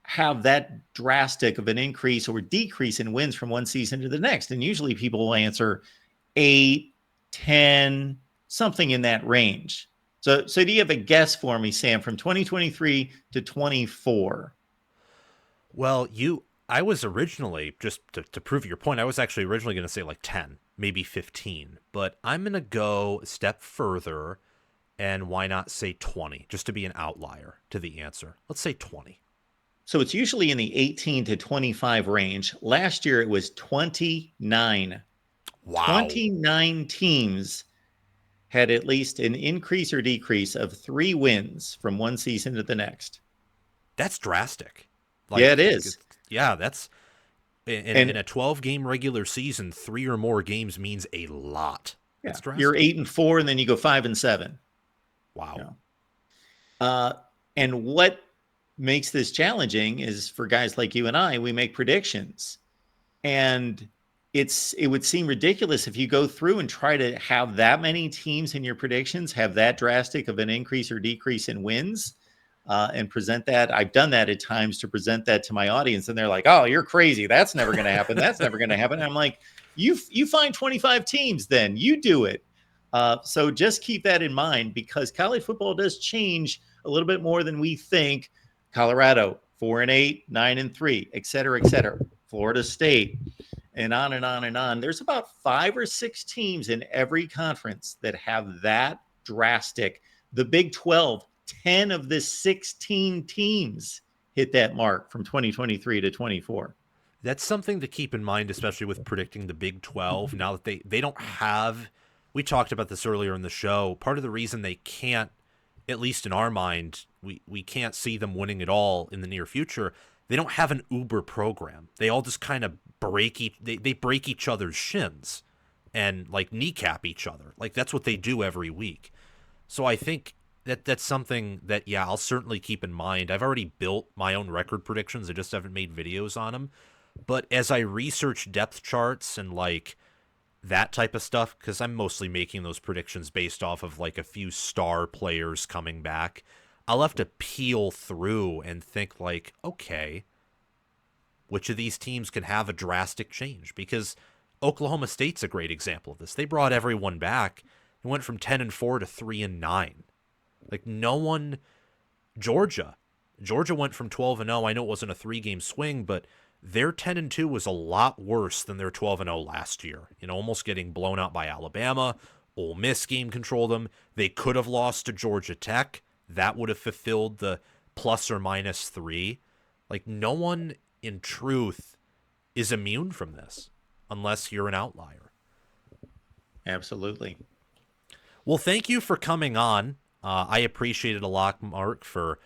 have that drastic of an increase or decrease in wins from one season to the next? And usually people will answer 8, 10, something in that range. So do you have a guess for me, Sam, from 2023 to 24? Well, I was originally, just to prove your point, I was actually originally going to say like 10, maybe 15. But I'm going to go a step further, and why not say 20, just to be an outlier to the answer. Let's say 20. So it's usually in the 18 to 25 range. Last year, it was 29. Wow. 29 teams had at least an increase or decrease of 3 wins from one season to the next. That's drastic. Yeah, it is. Yeah, that's in a 12-game regular season, 3 or more games means a lot. Yeah. That's drastic. You're 8-4, and then you go 5-7. Wow. And what makes this challenging is for guys like you and I, we make predictions, and it would seem ridiculous if you go through and try to have that many teams in your predictions have that drastic of an increase or decrease in wins, and present that. I've done that at times to present that to my audience, and they're like, "Oh, you're crazy. That's never going to happen. That's never going to happen." And I'm like, you find 25 teams, then you do it. So just keep that in mind, because college football does change a little bit more than we think. Colorado, 4-8, 9-3, et cetera, et cetera. Florida State. and on and on and on. There's about 5 or 6 teams in every conference that have that drastic. The Big 12, 10 of the 16 teams hit that mark from 2023 to 24. That's something to keep in mind, especially with predicting the Big 12. Now that they don't have, we talked about this earlier in the show, part of the reason they can't, at least in our mind, we can't see them winning it all in the near future, they don't have an uber program. They all just kind of they break each other's shins and like kneecap each other. Like that's what they do every week. So I think that's something that, yeah, I'll certainly keep in mind. I've already built my own record predictions. I just haven't made videos on them. But as I research depth charts and like that type of stuff, because I'm mostly making those predictions based off of like a few star players coming back, I'll have to peel through and think like, okay, which of these teams can have a drastic change? Because Oklahoma State's a great example of this. They brought everyone back and went from 10-4 to 3-9. Like no one. Georgia went from 12-0. I know it wasn't a 3-game swing, but their 10-2 was a lot worse than their 12-0 last year. You know, almost getting blown out by Alabama. Ole Miss game controlled them. They could have lost to Georgia Tech. That would have fulfilled the ±3. Like no one in truth is immune from this unless you're an outlier. Absolutely. Well, thank you for coming on. I appreciate it a lot, Mark, for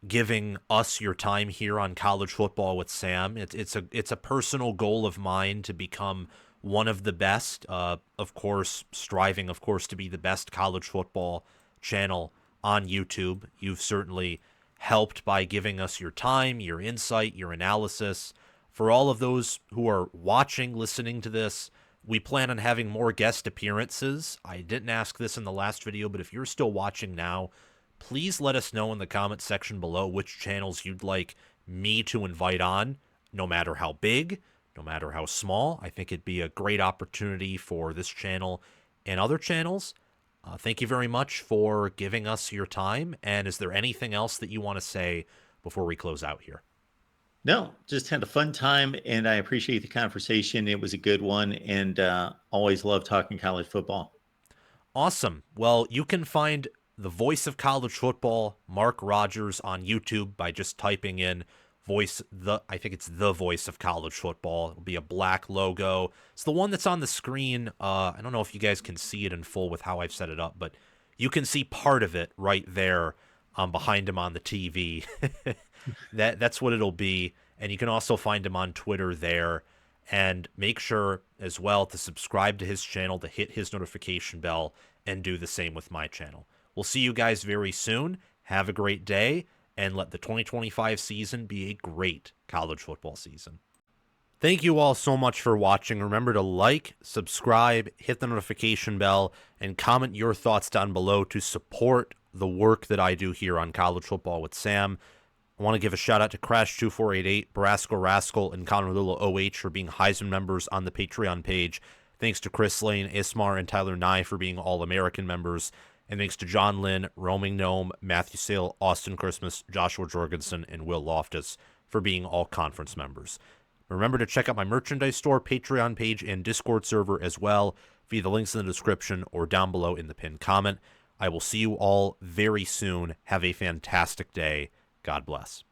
giving us your time here on College Football with Sam. It's a personal goal of mine to become one of the best. Of course, striving, of course, to be the best college football channel on YouTube. You've certainly helped by giving us your time, your insight, your analysis. For all of those who are watching, listening to this, we plan on having more guest appearances. I didn't ask this in the last video, but if you're still watching now, please let us know in the comment section below which channels you'd like me to invite on, no matter how big, no matter how small. I think it'd be a great opportunity for this channel and other channels. Thank you very much for giving us your time. And is there anything else that you want to say before we close out here? No, just had a fun time, and I appreciate the conversation. It was a good one, and always love talking college football. Awesome. Well, you can find the voice of college football, Mark Rogers, on YouTube by just typing in I think it's the voice of college football. It'll be a black logo. It's the one that's on the screen. I don't know if you guys can see it in full with how I've set it up, but you can see part of it right there behind him on the TV. That's what it'll be. And you can also find him on Twitter there. And make sure as well to subscribe to his channel, to hit his notification bell, and do the same with my channel. We'll see you guys very soon. Have a great day, and let the 2025 season be a great college football season. Thank you all so much for watching. Remember to like, subscribe, hit the notification bell, and comment your thoughts down below to support the work that I do here on College Football with Sam. I want to give a shout out to Crash2488, Barasco Rascal, and Connor Little OH for being Heisman members on the Patreon page. Thanks to Chris Lane, Ismar, and Tyler Nye for being All-American members. And thanks to John Lynn, Roaming Gnome, Matthew Sale, Austin Christmas, Joshua Jorgensen, and Will Loftus for being all conference members. Remember to check out my merchandise store, Patreon page, and Discord server as well via the links in the description or down below in the pinned comment. I will see you all very soon. Have a fantastic day. God bless.